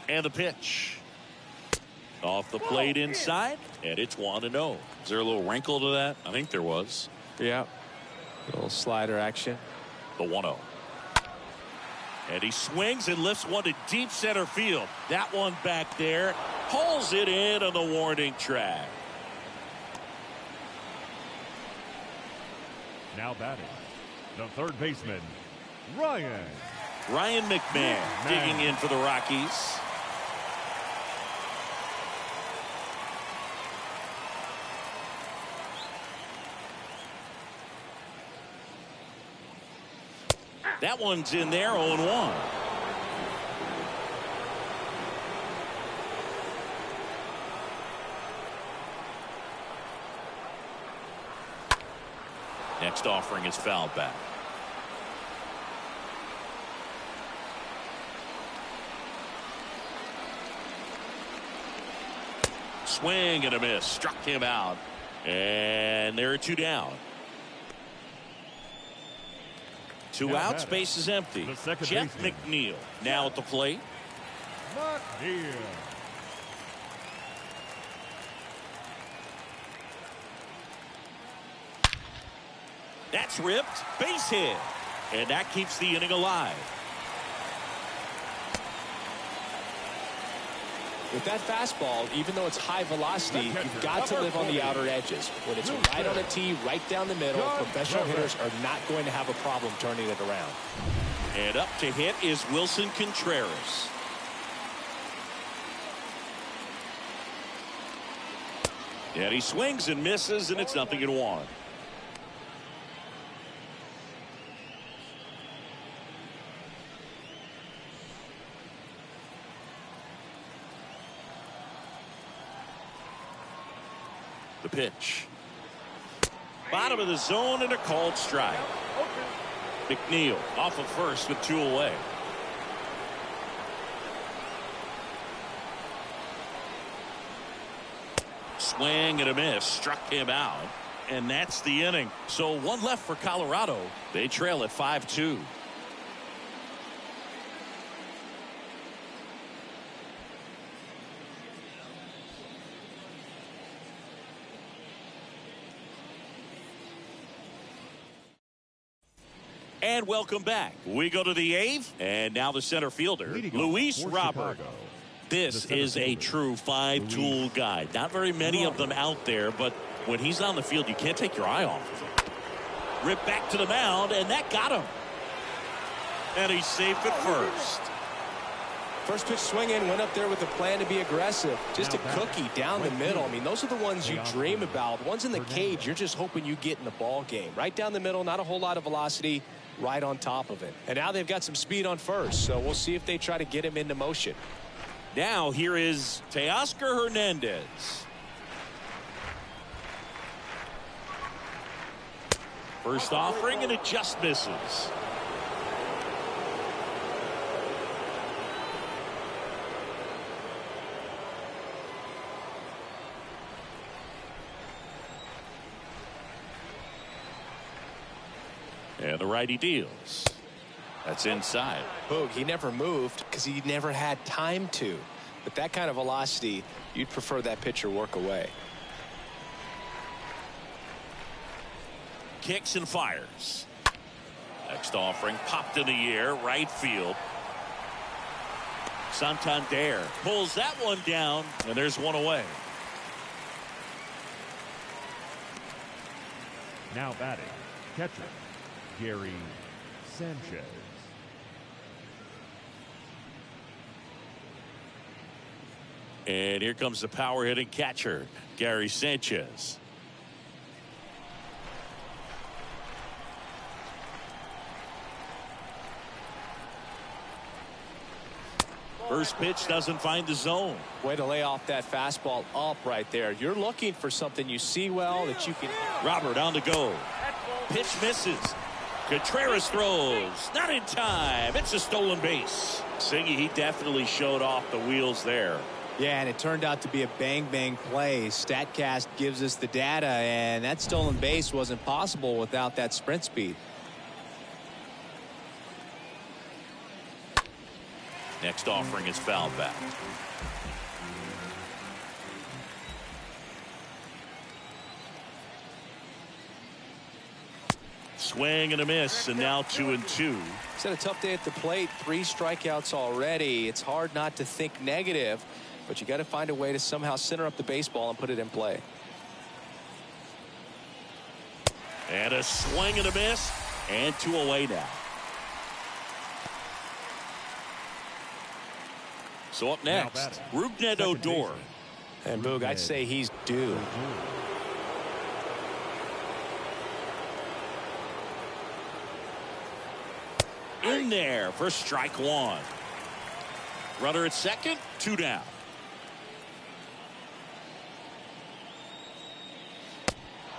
And the pitch. Off the plate inside, and it's 1-0. Is there a little wrinkle to that? I think there was. Yeah. A little slider action. The 1-0. And he swings and lifts one to deep center field. That one back there. Pulls it in on the warning track. Now batting, the third baseman, Ryan McMahon digging in for the Rockies. That one's in there, 0-1. Next offering is fouled back. Swing and a miss. Struck him out. And there are 2 down. 2 outs, base is empty. Jeff McNeil now at the plate. That's ripped. Base hit. And that keeps the inning alive. With that fastball, even though it's high velocity, you've got to live on the outer edges. When it's right on a tee, right down the middle, professional hitters are not going to have a problem turning it around. And up to hit is Wilson Contreras. And he swings and misses, and it's 0-1. The pitch. Bottom of the zone and a called strike. McNeil off of first with 2 away. Swing and a miss. Struck him out. And that's the inning. So 1 left for Colorado. They trail at 5-2. And welcome back. We go to the 8th, and now the center fielder, Luis Robert. This is a true 5-tool guy. Not very many of them out there, but when he's on the field, you can't take your eye off of him. Ripped back to the mound, and that got him. And he's safe at first. First pitch swinging, went up there with a plan to be aggressive. Just a cookie down the middle. I mean, those are the ones you dream about. Ones in the cage, you're just hoping you get in the ball game. Right down the middle, not a whole lot of velocity. Right on top of it. And now they've got some speed on first, so we'll see if they try to get him into motion. Now here is Teoscar Hernandez. First offering, and it just misses. And the righty deals. That's inside. Boog, he never moved because he never had time to. With that kind of velocity, you'd prefer that pitcher work away. Kicks and fires. Next offering popped in the air, right field. Santander pulls that one down, and there's one away. Now batting, catcher, Gary Sanchez. And here comes the power hitting catcher, Gary Sanchez. First pitch doesn't find the zone. Way to lay off that fastball up right there. You're looking for something you see well that you can. Robert on the go. Pitch misses. Contreras throws. Not in time. It's a stolen base. Singy, he definitely showed off the wheels there. Yeah, and it turned out to be a bang-bang play. StatCast gives us the data, and that stolen base wasn't possible without that sprint speed. Next offering is fouled back. Swing and a miss, and now 2-2. He's had a tough day at the plate. 3 strikeouts already. It's hard not to think negative, but you got to find a way to somehow center up the baseball and put it in play. And a swing and a miss, and 2 away now. So up next, Rougned Odor. And Boog, I'd say he's due. In there for strike 1. Runner at second, 2 down.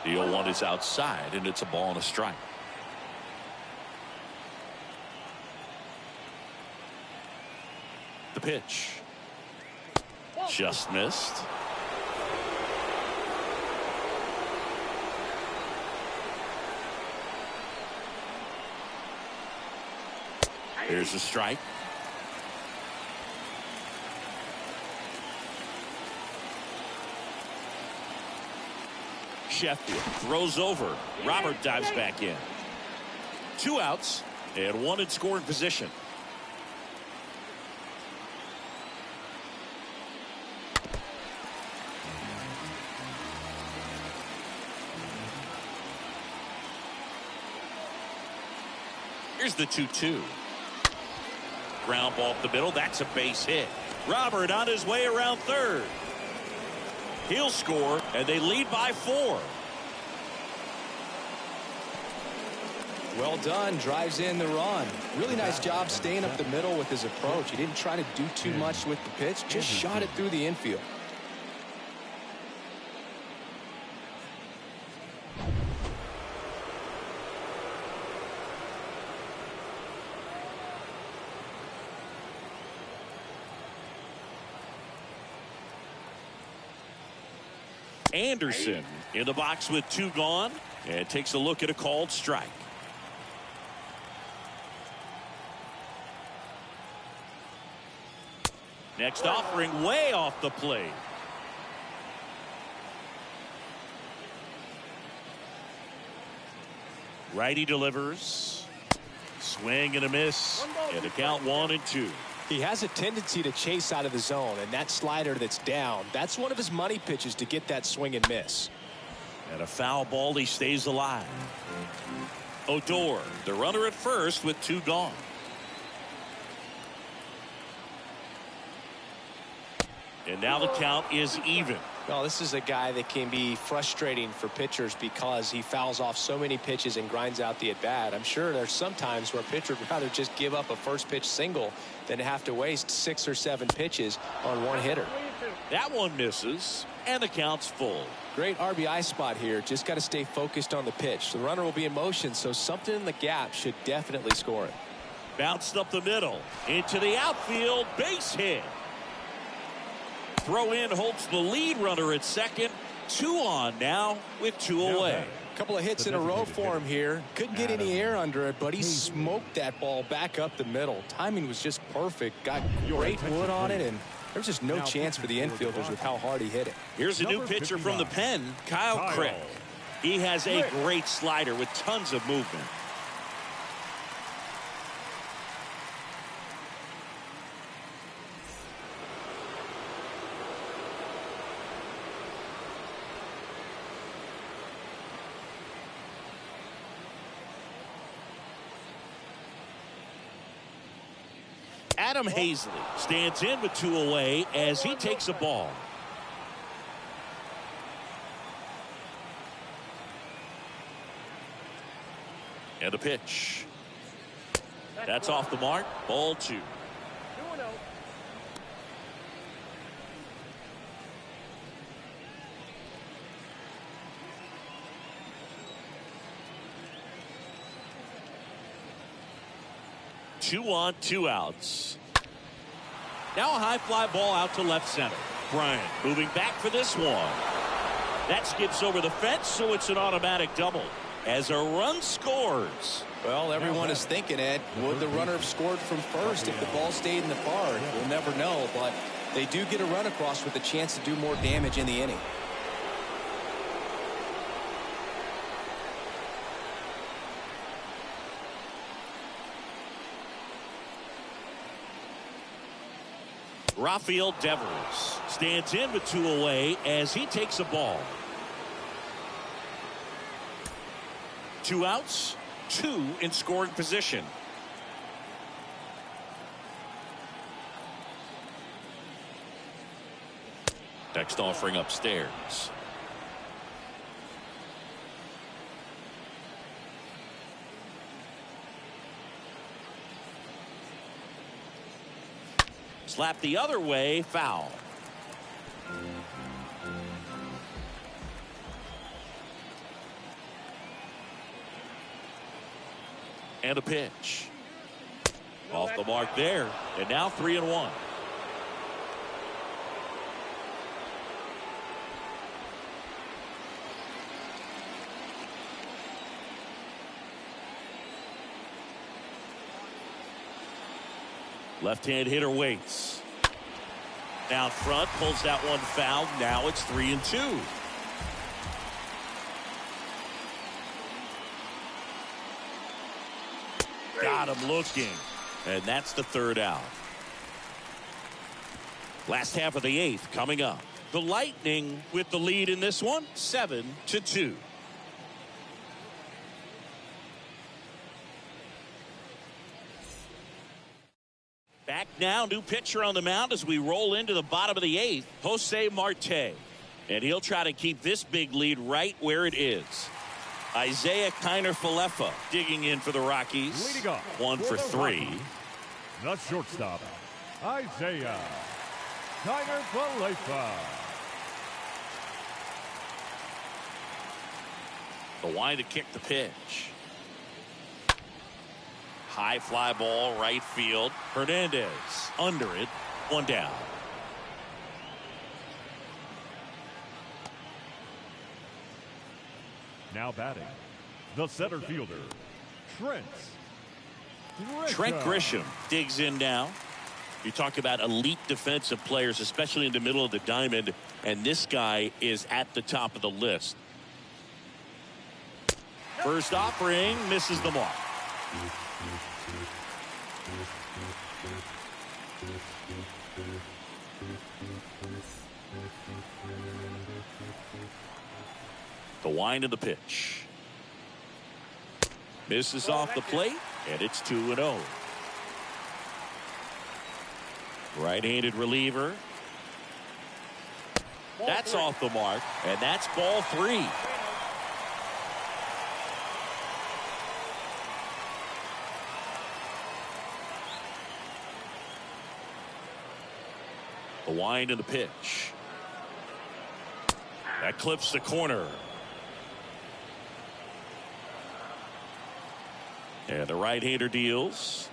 The 0-1 is outside, and it's a ball and a strike. The pitch. Just missed. Here's a strike. Sheffield throws over. Robert dives back in. 2 outs and 1 in scoring position. Here's the 2-2. Ground ball up the middle. That's a base hit. Robert on his way around third. He'll score, and they lead by 4. Well done. Drives in the run. Really nice job staying up the middle with his approach. He didn't try to do too much with the pitch. Just shot it through the infield. Anderson in the box with 2 gone, and takes a look at a called strike. Next offering way off the plate. Righty delivers. Swing and a miss, and a count 1-2. He has a tendency to chase out of the zone, and that slider that's down, that's one of his money pitches to get that swing and miss. And a foul ball, he stays alive. Odor, the runner at first with 2 gone. And now the count is even. Well, this is a guy that can be frustrating for pitchers because he fouls off so many pitches and grinds out the at-bat. I'm sure there's some times where a pitcher would rather just give up a first pitch single than have to waste 6 or 7 pitches on one hitter. That one misses, and the count's full. Great RBI spot here. Just got to stay focused on the pitch. The runner will be in motion, so something in the gap should definitely score it. Bounced up the middle, into the outfield, base hit. Throw in holds the lead runner at second. 2 on now with 2 away. Couple of hits in a row for him here. Couldn't get any air under it, but he smoked that ball back up the middle. Timing was just perfect. Got great wood on it, and there's just no chance for the infielders with how hard he hit it. Here's a new pitcher from the pen, Kyle Crick. He has a great slider with tons of movement. Adam Hazley stands in with 2 away as he takes a ball. And a pitch. That's off the mark. Ball 2. 2 on, 2 outs. Now a high fly ball out to left center. Bryant moving back for this one. That skips over the fence, so it's an automatic double as a run scores. Well, everyone is thinking, Ed, would the runner have scored from first if the ball stayed in the park? We'll never know, but they do get a run across with a chance to do more damage in the inning. Rafael Devers stands in with 2 away as he takes a ball. 2 outs, 2 in scoring position. Next offering upstairs. Slap the other way, foul. And a pitch. Off the mark there. And now 3-1. Left-hand hitter waits. Down front, pulls that one foul. Now it's 3-2. Got him looking. And that's the 3rd out. Last half of the 8th coming up. The Lightning with the lead in this one, 7-2. Back now, new pitcher on the mound as we roll into the bottom of the 8th, Jose Marte. And he'll try to keep this big lead right where it is. Isaiah Kiner-Falefa digging in for the Rockies. Leading off 1 for 3. Rockies, the shortstop, Isaiah Kiner-Falefa. The wind to kick the pitch. High fly ball, right field. Hernandez under it. 1 down. Now batting, the center fielder, Trent Grisham digs in now. You talk about elite defensive players, especially in the middle of the diamond, and this guy is at the top of the list. First offering misses the mark. The wind of the pitch. Misses off the plate, and it's 2-0. Right-handed reliever. That's off the mark, and that's ball 3. The wind of the pitch. That clips the corner. And the right-hander deals.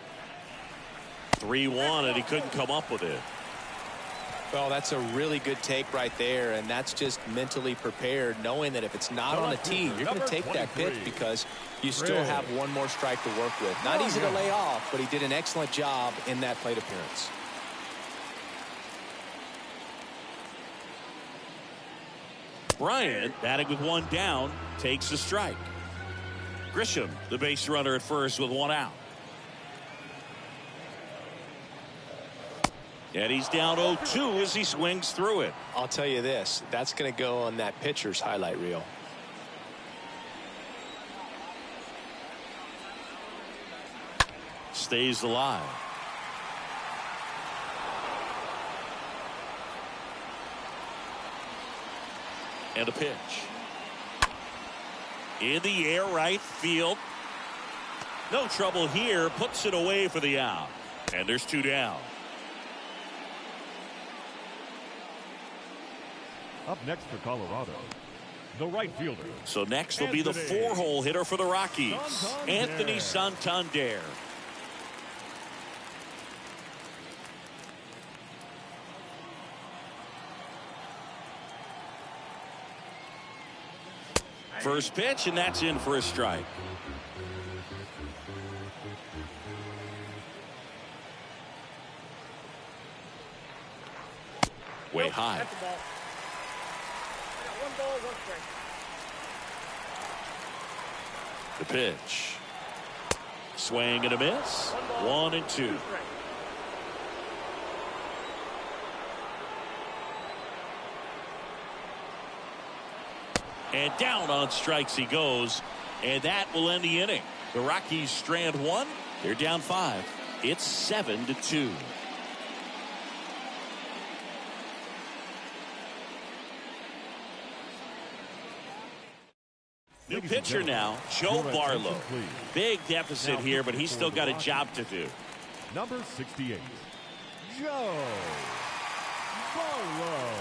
3-1, and he couldn't come up with it. Well, that's a really good take right there, and that's just mentally prepared, knowing that if it's not on a tee, you're going to take that pitch because you still have one more strike to work with. Not easy to lay off, but he did an excellent job in that plate appearance. Bryant, batting with one down, takes a strike. Grisham, the base runner at first with one out. And he's down 0-2 as he swings through it. I'll tell you this, that's going to go on that pitcher's highlight reel. Stays alive. And a pitch. In the air, right field. No trouble here. Puts it away for the out. And there's two down. Up next for Colorado, the right fielder. So next will be the four-hole hitter for the Rockies, Anthony Santander. First pitch, and that's in for a strike. Way high. That's the ball. I got one ball, one strike. The pitch. Swing and a miss. 1-2. And down on strikes he goes. And that will end the inning. The Rockies strand one. They're down 5. It's 7-2. New pitcher now, Joe Barlow. Big deficit here, but he's still got a job to do. Number 68, Joe Barlow.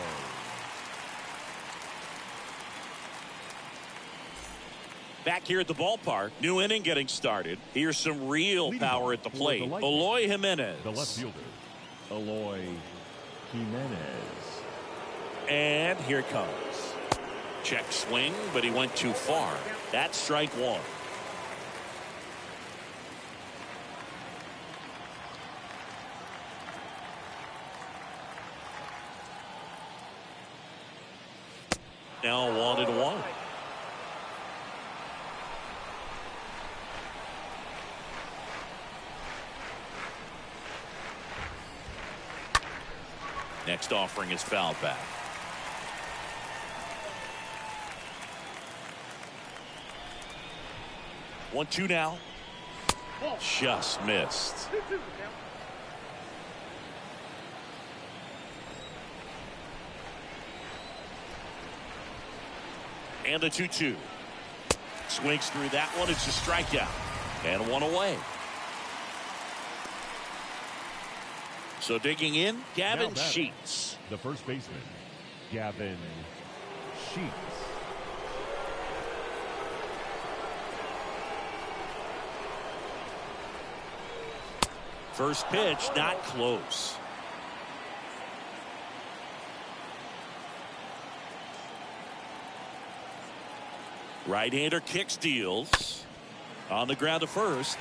Back here at the ballpark, new inning getting started. Here's some real power at the plate. Eloy Jimenez. The left fielder, Eloy Jimenez. And here it comes. Check swing, but he went too far. That's strike one. Now 1-1. Next offering is fouled back. 1-2 now. Just missed. And the 2-2. Swings through that one. It's a strikeout. And one away. So digging in, Gavin Sheets. The first baseman, Gavin Sheets. First pitch, not close. Right-hander kick steals. On the ground to first.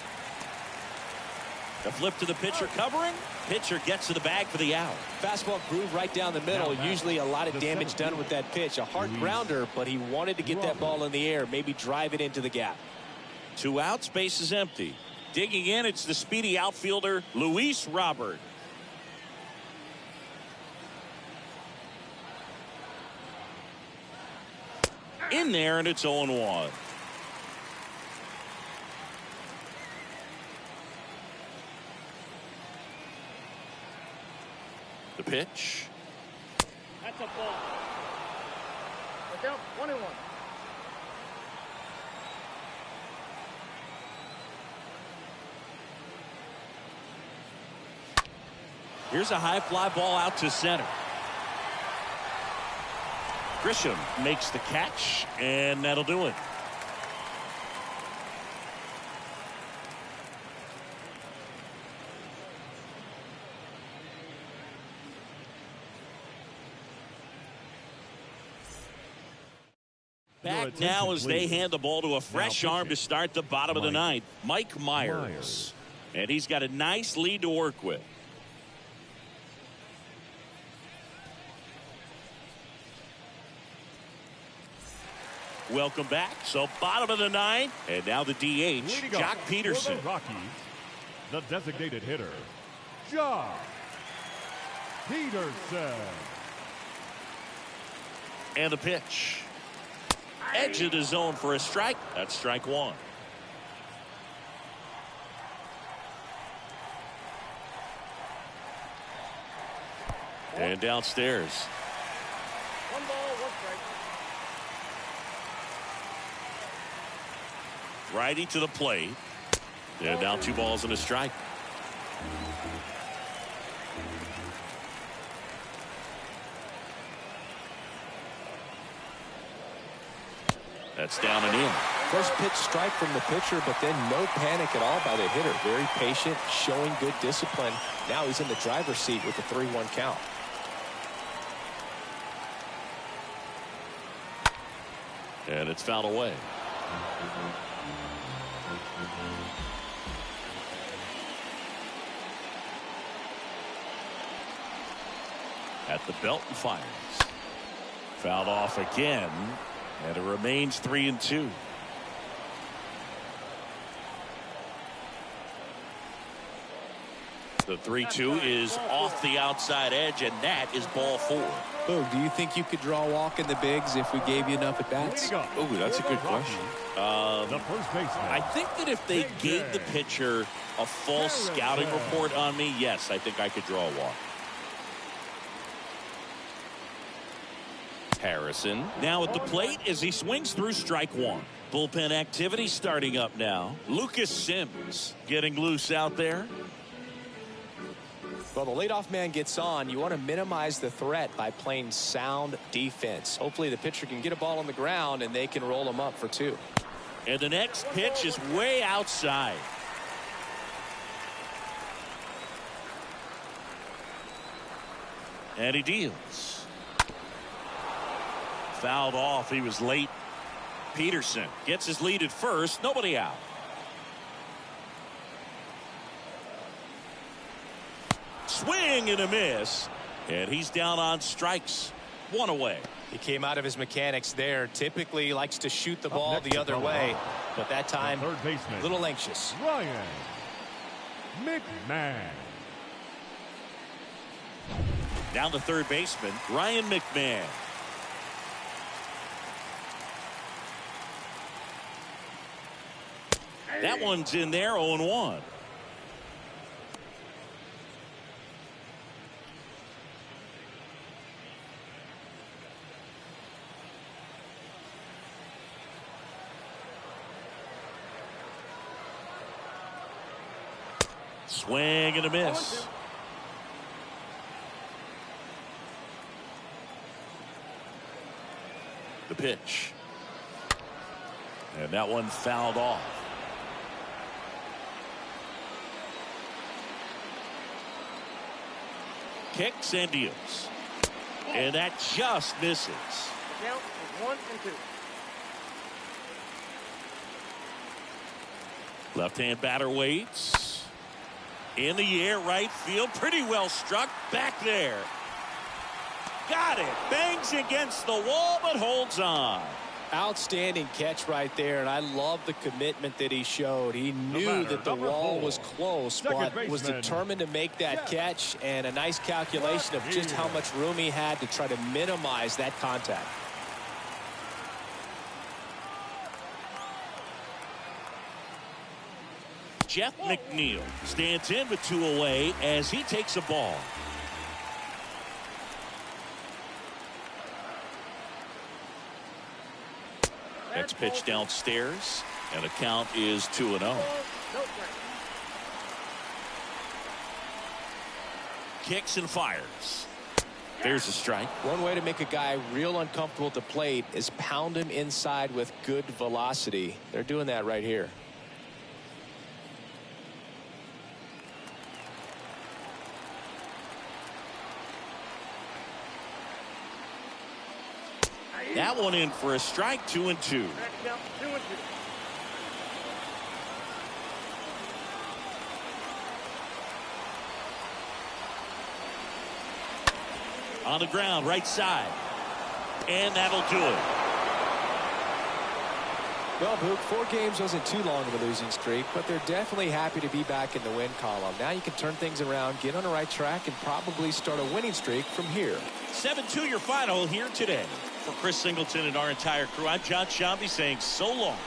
The flip to the pitcher covering. Pitcher gets to the bag for the out. Fastball groove right down the middle. Usually a lot of damage done with that pitch. A hard grounder, but he wanted to get that ball in the air. Maybe drive it into the gap. 2 outs, base is empty. Digging in, it's the speedy outfielder, Luis Robert. In there, and it's 0-1. The pitch. That's a ball. We're down 1-1. Here's a high fly ball out to center. Grisham makes the catch, and that'll do it. Back now as they hand the ball to a fresh arm to start the bottom of the ninth, Mike Myers. And he's got a nice lead to work with. Welcome back. So bottom of the ninth, and now the DH, Jock Peterson. For the Rockies, the designated hitter, Jock Peterson. And the pitch. Edge of the zone for a strike. That's strike one. And downstairs. 1 ball, 1 strike. Righty to the plate. And now 2 balls and a strike. That's down and in. First pitch strike from the pitcher, but then no panic at all by the hitter. Very patient, showing good discipline. Now he's in the driver's seat with a 3-1 count. And it's fouled away. At the belt and fires. Fouled off again. And it remains 3-2. The 3-2 is off the outside edge, and that is ball 4. Boog, do you think you could draw a walk in the bigs if we gave you enough at bats? Oh, that's a good question. The first baseman. I think that if they gave the pitcher a false scouting report on me, yes, I think I could draw a walk. Harrison now at the plate as he swings through strike one. Bullpen activity starting up now. Lucas Sims getting loose out there. Well, the leadoff man gets on. You want to minimize the threat by playing sound defense. Hopefully the pitcher can get a ball on the ground and they can roll him up for 2. And the next pitch is way outside. And he deals. Fouled off. He was late. Peterson gets his lead at first. Nobody out. Swing and a miss. And he's down on strikes. 1 away. He came out of his mechanics there. Typically he likes to shoot the ball the other way, but that time third baseman, a little anxious. Ryan McMahon. Down the third baseman, Ryan McMahon. That one's in there, 0-1. Swing and a miss. The pitch. And that one fouled off. Kicks and deals. And that just misses. The count is 1 and 2. Left-hand batter waits. In the air, right field. Pretty well struck. Back there. Got it. Bangs against the wall, but holds on. Outstanding catch right there, and I love the commitment that he showed. He knew that the wall was close, but was determined to make that catch, and a nice calculation of just how much room he had to try to minimize that contact. Jeff McNeil stands in with 2 away as he takes a ball. Next pitch downstairs, and the count is 2-0. Kicks and fires. There's a strike. One way to make a guy real uncomfortable at the plate is pound him inside with good velocity. They're doing that right here. That one in for a strike, 2-2. Strike count, 2-2. On the ground, right side. And that'll do it. Well, Boog, 4 games wasn't too long of a losing streak, but they're definitely happy to be back in the win column. Now you can turn things around, get on the right track, and probably start a winning streak from here. 7-2 your final here today. For Chris Singleton and our entire crew, I'm John Shambi saying so long.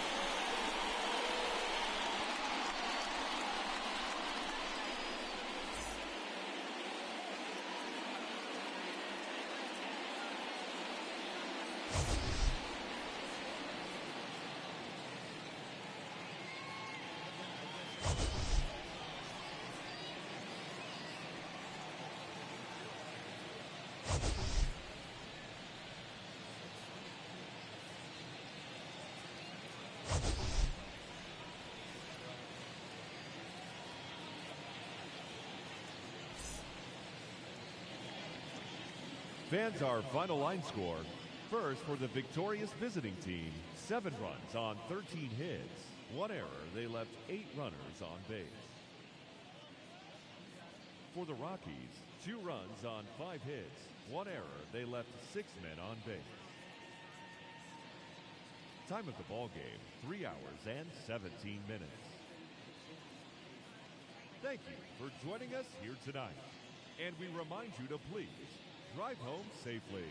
Fans, our final line score. First, for the victorious visiting team, 7 runs on 13 hits. 1 error. They left 8 runners on base. For the Rockies, 2 runs on 5 hits. 1 error. They left 6 men on base. Time of the ball game, 3 hours and 17 minutes. Thank you for joining us here tonight. And we remind you to please drive home safely.